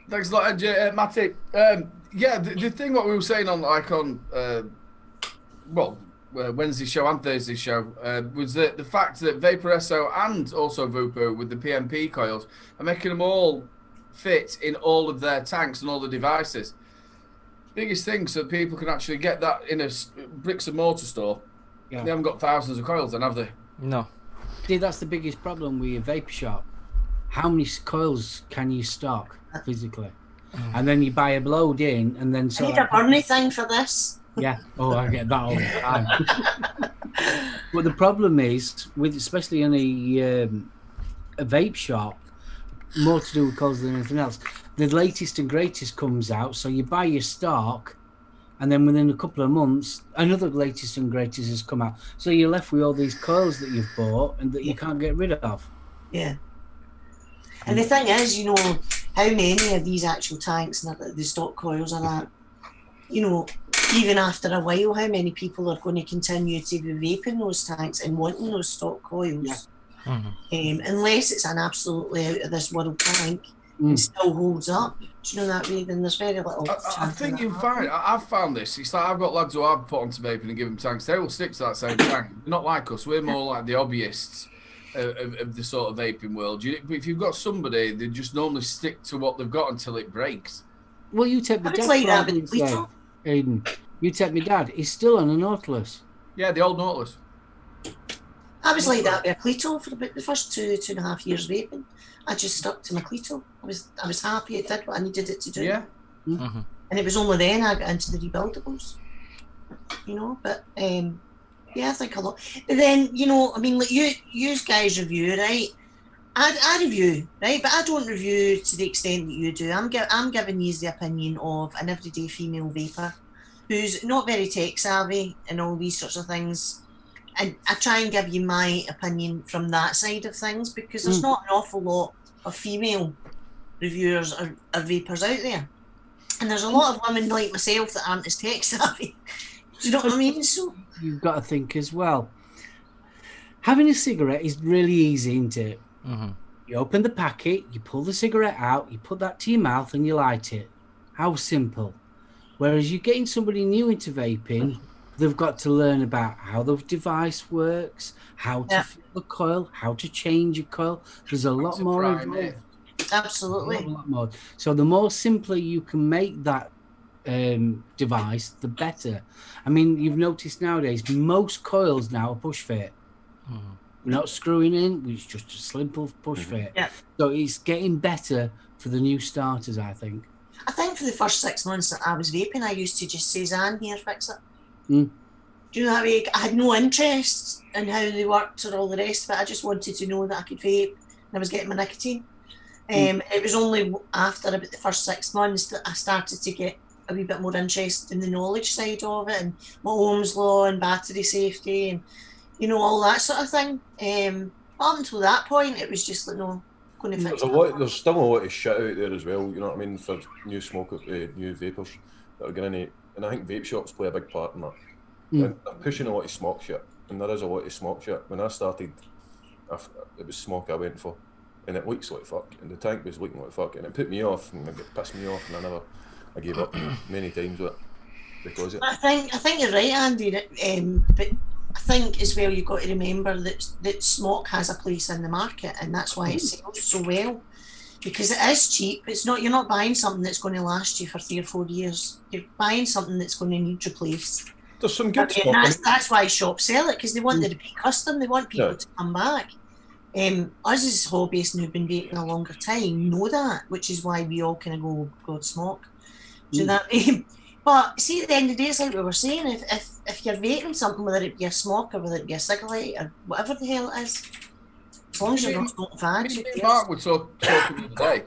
Thanks a lot, Matty. Yeah, the thing what we were saying on Wednesday show and Thursday show was that the fact that Vaper SO and also Vaper with the PMP coils are making them all fit in all of their tanks and all the devices. Biggest thing, so people can actually get that in a bricks and mortar store. They haven't got thousands of coils then, have they? No. See, that's the biggest problem with your Vape shop. How many coils can you stock physically? And then you buy a load in, and then I need a Burnley thing for this. Yeah. Oh, I get that all the time. But the problem is, especially in a vape shop, more to do with coils than anything else. The latest and greatest comes out, so you buy your stock, and then within a couple of months, another latest and greatest has come out. So you're left with all these coils that you've bought and that you can't get rid of. Yeah. And the thing is, you know, how many of these actual tanks and the stock coils are that, you know, even after a while, how many people are going to continue to be vaping those tanks and wanting those stock coils? Yeah. Unless it's an absolutely out of this world tank and still holds up. Do you know that way? Then there's very little. I think you find I've found this. It's like I've got lads who I've put onto vaping and give them tanks. They will stick to that same tank. They're not like us. We're more like the hobbyists of the sort of vaping world. If you've got somebody, they just normally stick to what they've got until it breaks. Well, you take my dad. Like that with the Aiden, you take my dad. He's still on a Nautilus. Yeah, the old Nautilus. I was like that with a Cleto for about the first 2.5 years vaping. I just stuck to my Cleto. I was happy it did what I needed it to do. Yeah. And it was only then I got into the rebuildables. You know, but yeah, I think a lot. But then, you know, I mean, like you guys review, right? I review, right? But I don't review to the extent that you do. I'm giving you the opinion of an everyday female vapor who's not very tech savvy and all these sorts of things. And I try and give you my opinion from that side of things because there's not an awful lot of female reviewers or vapors out there. And there's a lot of women like myself that aren't as tech savvy. Do you know what I mean? So you've got to think as well. Having a cigarette is really easy, isn't it? Mm-hmm. You open the packet, you pull the cigarette out, you put that to your mouth and you light it. How simple. Whereas you're getting somebody new into vaping, they've got to learn about how the device works, how to fill the coil, how to change your coil. There's a lot more involved. Absolutely. A lot more. So the more simpler you can make that device, the better. I mean, you've noticed nowadays, most coils now are push fit. Mm-hmm. We're not screwing in, it's just a simple push fit. Yeah. So it's getting better for the new starters, I think. I think for the first 6 months that I was vaping, I used to just say, Zan, here, fix it. Mm. Do you know that way? I had no interest in how they worked or all the rest of it. I just wanted to know that I could vape and I was getting my nicotine. It was only after about the first 6 months that I started to get a wee bit more interest in the knowledge side of it and my Ohm's law and battery safety and, you know, all that sort of thing. Up until that point, it was just like, no, going to fix it. There's still a lot of shit out there as well, you know what I mean, for new smokers, new vapors that are going to, and I think vape shops play a big part in that. And they're pushing a lot of smoke shit, and there is a lot of smoke shit. When I started, it was smoke I went for, and it looks like fuck, and the tank was looking like fuck, and it put me off, and it pissed me off, and I gave up many times with it because of it. I think you're right, Andy. But I think as well you've got to remember that smoke has a place in the market, and that's why it sells so well. Because it is cheap. You're not buying something that's going to last you for 3 or 4 years. You're buying something that's going to need replaced. There's some good smoke. That's why shops sell it, because they want the repeat custom. They want people to come back. Us as hobbyists who've been vaping a longer time know that, which is why we all kind of go, God, smoke. Do you know what I mean? But see, at the end of the day, it's like we were saying, if you're vaping something, whether it be a smoke or whether it be a cigarette or whatever the hell it is, as long as you're not smoking fags. Mark was talking the other day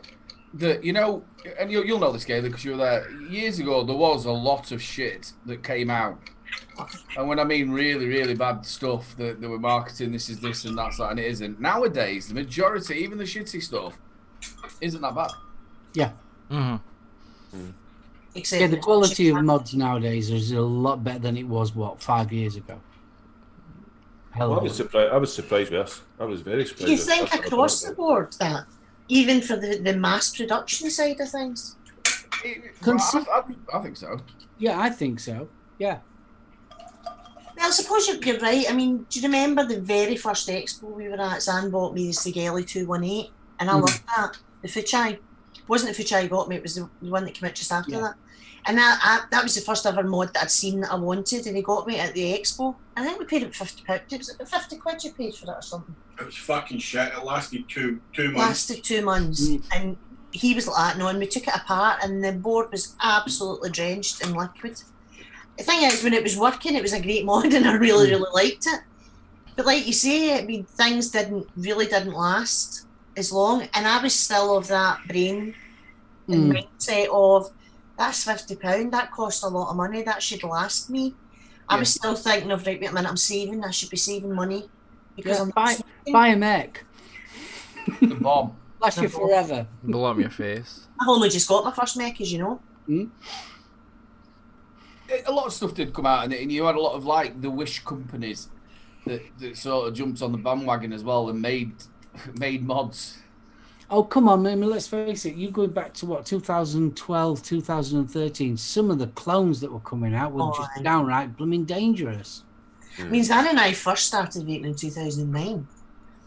that, you know, and you'll know this, Gaily, because you were there. Years ago, there was a lot of shit that came out. And when I mean really, really bad stuff that they were marketing, this is this and that's that, and it isn't. Nowadays, the majority, even the shitty stuff, isn't that bad. Yeah. Mm-hmm. Except yeah, the quality of mods nowadays is a lot better than it was, 5 years ago? Well, I was surprised with this. I was very surprised. Do you think across the board that, even for the mass production side of things? I think so. Yeah, I think so. Yeah. Well, I suppose you're right. I mean, do you remember the very first expo we were at? Zan bought me the Sigeli 218, and I loved that. The Fuchai. It wasn't the Fuchai got me, it was the one that came out just after that. And that was the first ever mod that I'd seen that I wanted, and he got me at the expo. I think we paid him £50. It was about 50 quid you paid for it or something. It was fucking shit. It lasted two months. Lasted 2 months. And he was like that, no, and we took it apart, and the board was absolutely drenched in liquid. The thing is, when it was working, it was a great mod, and I really, really liked it. But like you say, I mean, things didn't last as long, and I was still of that brain and mindset of, that's £50, that cost a lot of money, that should last me. I was still thinking of, right, wait a minute, I'm saving, I should be saving money. Because I'm buy a mech. The bomb. Last you forever. Blow up your face. I've only just got my first mech, as you know. A lot of stuff did come out, and you had a lot of, like, the Wish companies that sort of jumped on the bandwagon as well and made mods. Oh, come on, man. Let's face it. You going back to, 2012, 2013, some of the clones that were coming out were just downright blooming dangerous. I mean, Zan and I first started vaping in 2009.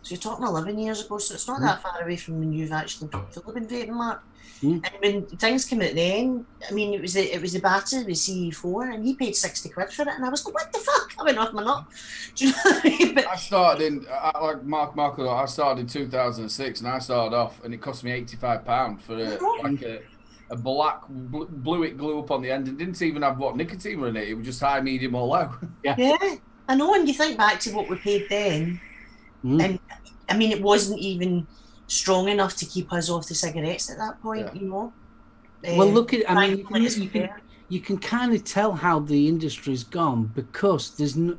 So you're talking 11 years ago, so it's not that far away from when you've actually fully been vaping, Mark. And when things came out then, I mean, it was the battery, the CE4, and he paid 60 quid for it, and I was like, what the fuck? I went off my nut. Do you know what I mean? But I started like Marco, I started in 2006, and I started off, and it cost me £85 for a black blue it glue up on the end, and didn't even have nicotine in it. It was just high, medium, or low. Yeah, I know. When you think back to what we paid then, and I mean, it wasn't even strong enough to keep us off the cigarettes at that point, Yeah. you know. Well, look at. I mean, thankfully you can kind of tell how the industry's gone because there's no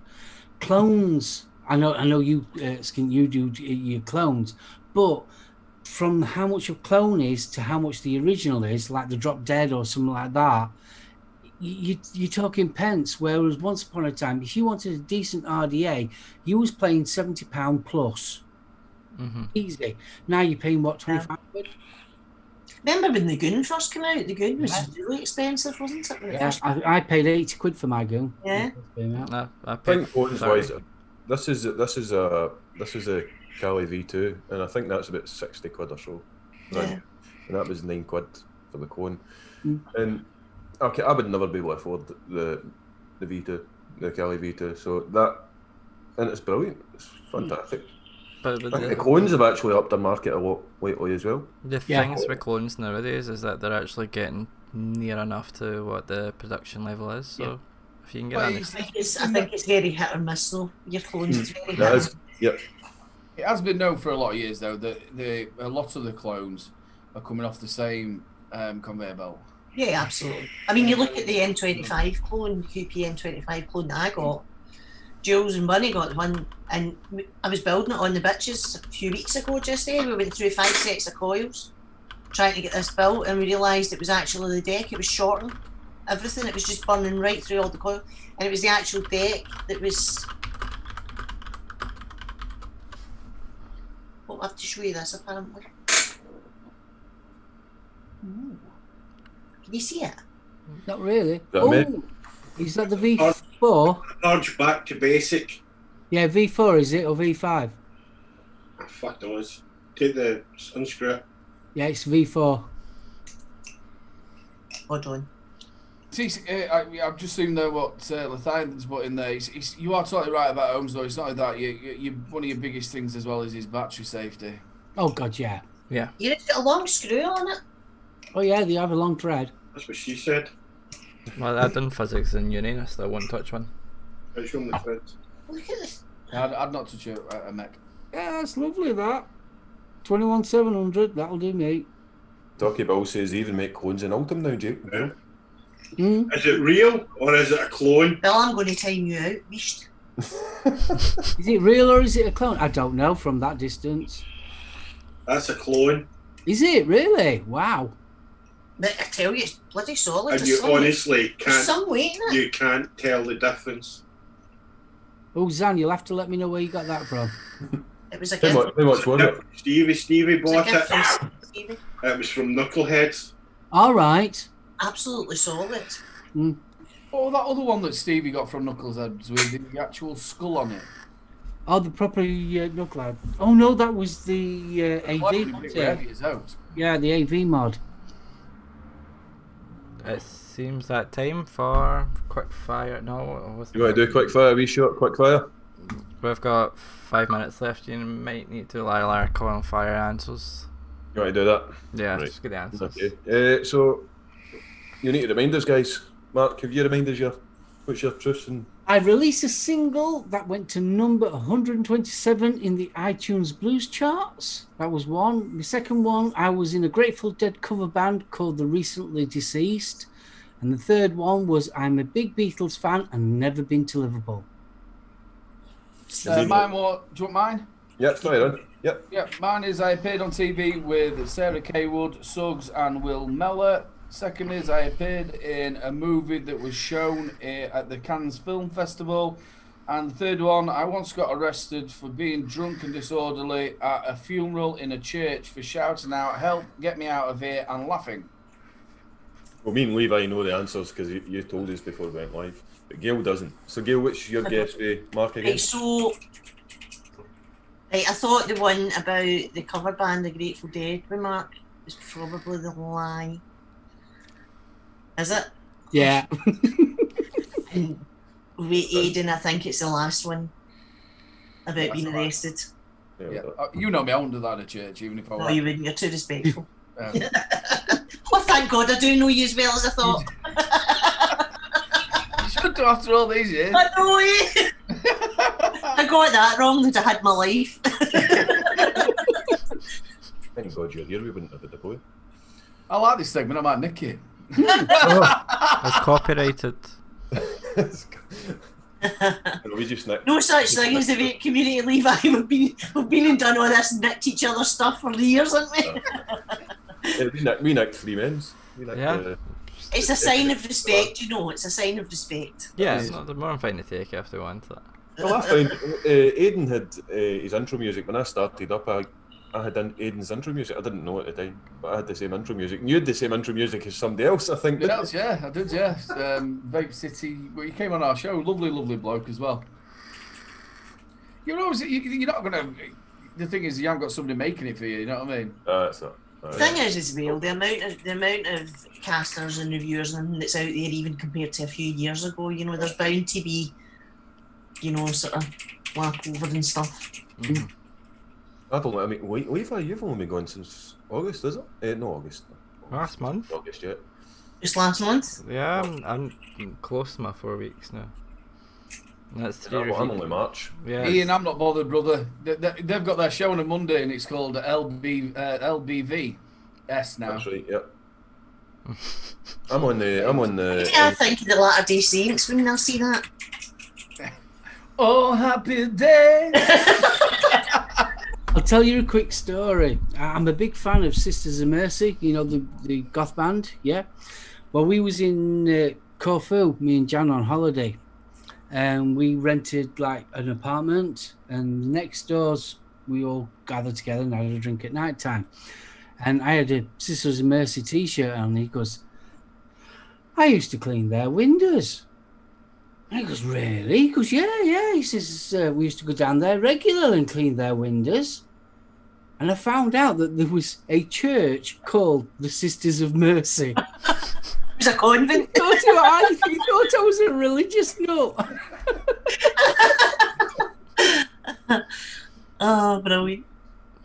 clones. I know you, Skint, you do your clones, but from how much a clone is to how much the original is, like the Drop Dead or something like that, you're talking pence. Whereas once upon a time, if you wanted a decent RDA, you was paying £70 plus. Easy. Now you're paying what, 25 quid? Remember when the Goon first came out? The Goon was really expensive, wasn't it? When it Yeah, first I paid 80 quid for my Goon. Yeah. No, I I paid think phones 30. wise, this is a Cali V2, and I think that's about 60 quid or so. Right? Yeah. And that was 9 quid for the clone. And okay, I would never be able to afford the V2, the Cali V2. So that, and it's brilliant. It's fantastic. But I think the clones have actually upped their market a lot lately as well. the things with clones nowadays is that they're actually getting near enough to what the production level is. So if you can get Well, that, I think it's very hit or miss though. Your clones is very hit That or is, miss. yep. It has been known for a lot of years, though, that a lot of the clones are coming off the same conveyor belt. Yeah, absolutely. I mean, you look at the N25 clone, QP N25 clone that I got. Jules and Bunny got one, and I was building it on the bitches a few weeks ago just there. We went through 5 sets of coils trying to get this built, and we realised it was actually the deck. It was shorting everything. It was just burning right through all the coil, and it was the actual deck that was... I'll have to show you this apparently. Ooh. Can you see it? Not really. that me? Is that the V4? Large back to basic. Yeah, V4 is it, or V5? Ah, fuck knows. Take the unscrew it. Yeah, it's V4. Hold on. See, I've just seen there what Leviathan's put in there. You are totally right about Ohms, though. It's not like that. You one of your biggest things as well is his battery safety. Oh, God, yeah. yeah. You just got a long screw on it. Oh, yeah, they have a long thread. That's what she said. Well, I've done physics in uni, I still won't touch one. Right, show them the threads. Look at this. I'd not touch a mech. Yeah, that's lovely, that. 21,700, that'll do me. Talkie Bill says they even make clones in Ultim now, Jake. Yeah. Mm. Is it real or is it a clone? Well, I'm going to time you out, Beast. Is it real or is it a clone? I don't know from that distance. That's a clone. Is it really? Wow. But I tell you, it's bloody solid. And There's you some- honestly there's can't. some weight in it. You can't tell the difference. Oh, Zan, you'll have to let me know where you got that from. It was a How gift. much was it? Stevie It was a bought gift it. from Stevie. It was from Knuckleheads. All right. Absolutely solid. Oh, that other one that Stevie got from Knuckleheads with the actual skull on it. Oh, the proper knucklehead. Oh, no, that was the AV mod. Heavy as out. Yeah, the AV mod. It seems that time for quick fire. No, what's You want to do a quick fire, a wee short quick fire? We've got 5 minutes left. You might need to lie coil fire answers. You want to do that? Yeah, Right. just get the answers. Okay. So you need to remind us, guys. Mark, have you reminded us what's your truths and I released a single that went to number 127 in the iTunes Blues charts. That was one. The second one, I was in a Grateful Dead cover band called The Recently Deceased. And the third one was I'm a big Beatles fan and never been to Liverpool. Mine, what? Do you want mine? yeah, fire on. Yep. Yeah, mine is I appeared on TV with Sarah Kaywood, Suggs, and Will Mellor. Second is I appeared in a movie that was shown at the Cannes Film Festival. And the third one, I once got arrested for being drunk and disorderly at a funeral in a church for shouting out, "Help, get me out of here," and laughing. Well, me and Levi know the answers because you told us before we went live. But Gail doesn't. So Gail, what's your guess with Mark again? Right, so... Right, I thought the one about the cover band, the Grateful Dead remark, was probably the lie. Is it? Yeah. And with Aiden, I think it's the last one about being arrested. Yeah. You know me, I won't do that at church, even if I No, want. you wouldn't. You're too respectful. Oh, thank God, I do know you as well as I thought. You should do after all these years. I know it. I got that wrong that I had my life. God you're here, we wouldn't have had the boy. I like this segment. I might nick it. It's copyrighted. We just nicked. No such thing as the vape community, Levi. We've been and done all this and nicked each other's stuff for years, haven't we? We nicked 3 men's. We nicked, Yeah. It's a sign of respect, you know. It's a sign of respect. Yeah, it's not, they're more than fine to take if they want it. Well, I found Aidan had his intro music when I started up. I had Aidan's intro music. I didn't know at the time, but I had the same intro music. And you had the same intro music as somebody else, I think. Yeah, I did, yeah. Vape City. Well, he came on our show. Lovely, lovely bloke as well. You're not going to... The thing is, you haven't got somebody making it for you, you know what I mean? That's it. The thing is, as well, the amount of casters and reviewers and that's out there, even compared to a few years ago, you know, there's bound to be, you know, sort of lack over and stuff. Mm-hmm. Levi, you've only been going since August, is it? No, August. Last month? August, yeah. Just last month? Yeah, I'm close to my 4 weeks now. That's 3 I'm only March. Yeah. Ian, I'm not bothered, brother. They've got their show on a Monday and it's called LBVS now. That's right, yep. I'm on the... Yeah, I think of the Latter Day Saints when I see that. Oh, happy day! I'll tell you a quick story. I'm a big fan of Sisters of Mercy, you know, the goth band, yeah? Well, we was in Corfu, me and Jan on holiday, and we rented like an apartment, and next doors we all gathered together and had a drink at night time. And I had a Sisters of Mercy t-shirt on, and he goes, I used to clean their windows. And he goes, really? He goes, yeah. He says, we used to go down there regularly and clean their windows. And I found out that there was a church called the Sisters of Mercy. It was a convent. He thought I was a religious nut. Oh, brilliant.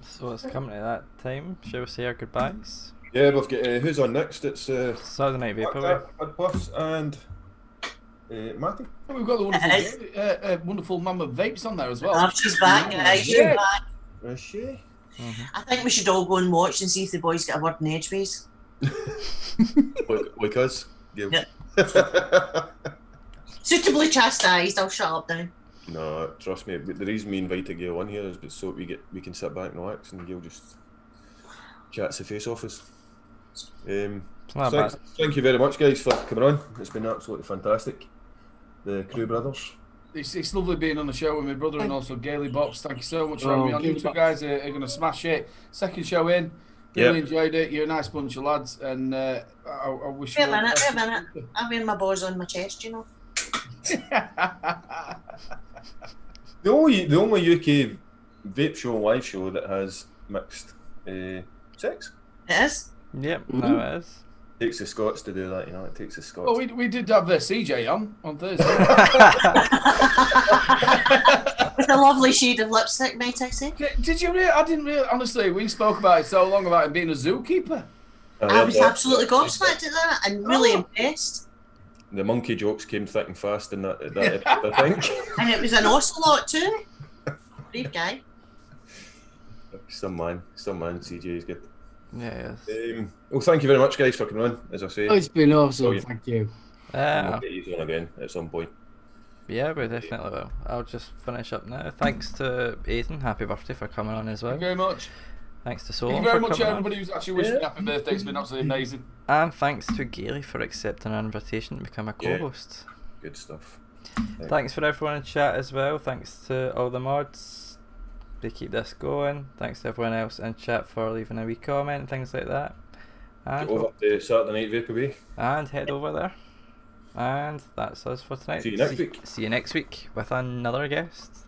So it's coming to that time. Shall we say our goodbyes? Yeah, we've got... who's on next? It's... Saturday Night Vape. Puffs and... Matty. We've got the wonderful Mama Vapes on there as well. Oh, she's back. She's back. Is she? I think we should all go and watch and see if the boys get a word in edgeways. Like us? Yeah. Suitably chastised, I'll shut up now. No, trust me. The reason we invited Gail on here is so we can sit back and relax, and Gail just chats the face off us. Thank you very much, guys, for coming on. It's been absolutely fantastic. The Crew Brothers. It's lovely being on the show with my brother and also GailyBops. Thank you so much for having me on. You two guys are going to smash it. Second show in. Really enjoyed it. You're a nice bunch of lads, and I wish you all the best. Wait a minute. I'm wearing my balls on my chest, you know. The only UK vape show, live show that has mixed sex. It is? Yep, no, it is. Takes the Scots to do that, you know. It takes the Scots. Well, we did have CJ on Thursday. With a lovely shade of lipstick, might I say? Did you really? I didn't really. Honestly, we spoke about it so long about him being a zookeeper. I was absolutely gobsmacked at that and really impressed. The monkey jokes came thick and fast in that episode, I think. And it was an ocelot too. Brave guy. Some man, CJ is good. Yeah, well, thank you very much, guys, for coming on. As I say, It's been awesome. Thank you. We'll get you on again at some point. Yeah, we definitely will. I'll just finish up now. Thanks to Aidan. Happy birthday for coming on as well. Thank you very much. Thanks to SoulOhm. Thank you very much, everybody who's actually wishing me happy birthday. It's been absolutely amazing. And thanks to Gaily for accepting our invitation to become a co-host. Good stuff. Thanks for everyone in chat as well. Thanks to all the mods. They keep this going. Thanks to everyone else in chat for leaving a wee comment and things like that. And get over to Saturday Night Vape Away. And head over there. And that's us for tonight. See you next week. See you next week with another guest.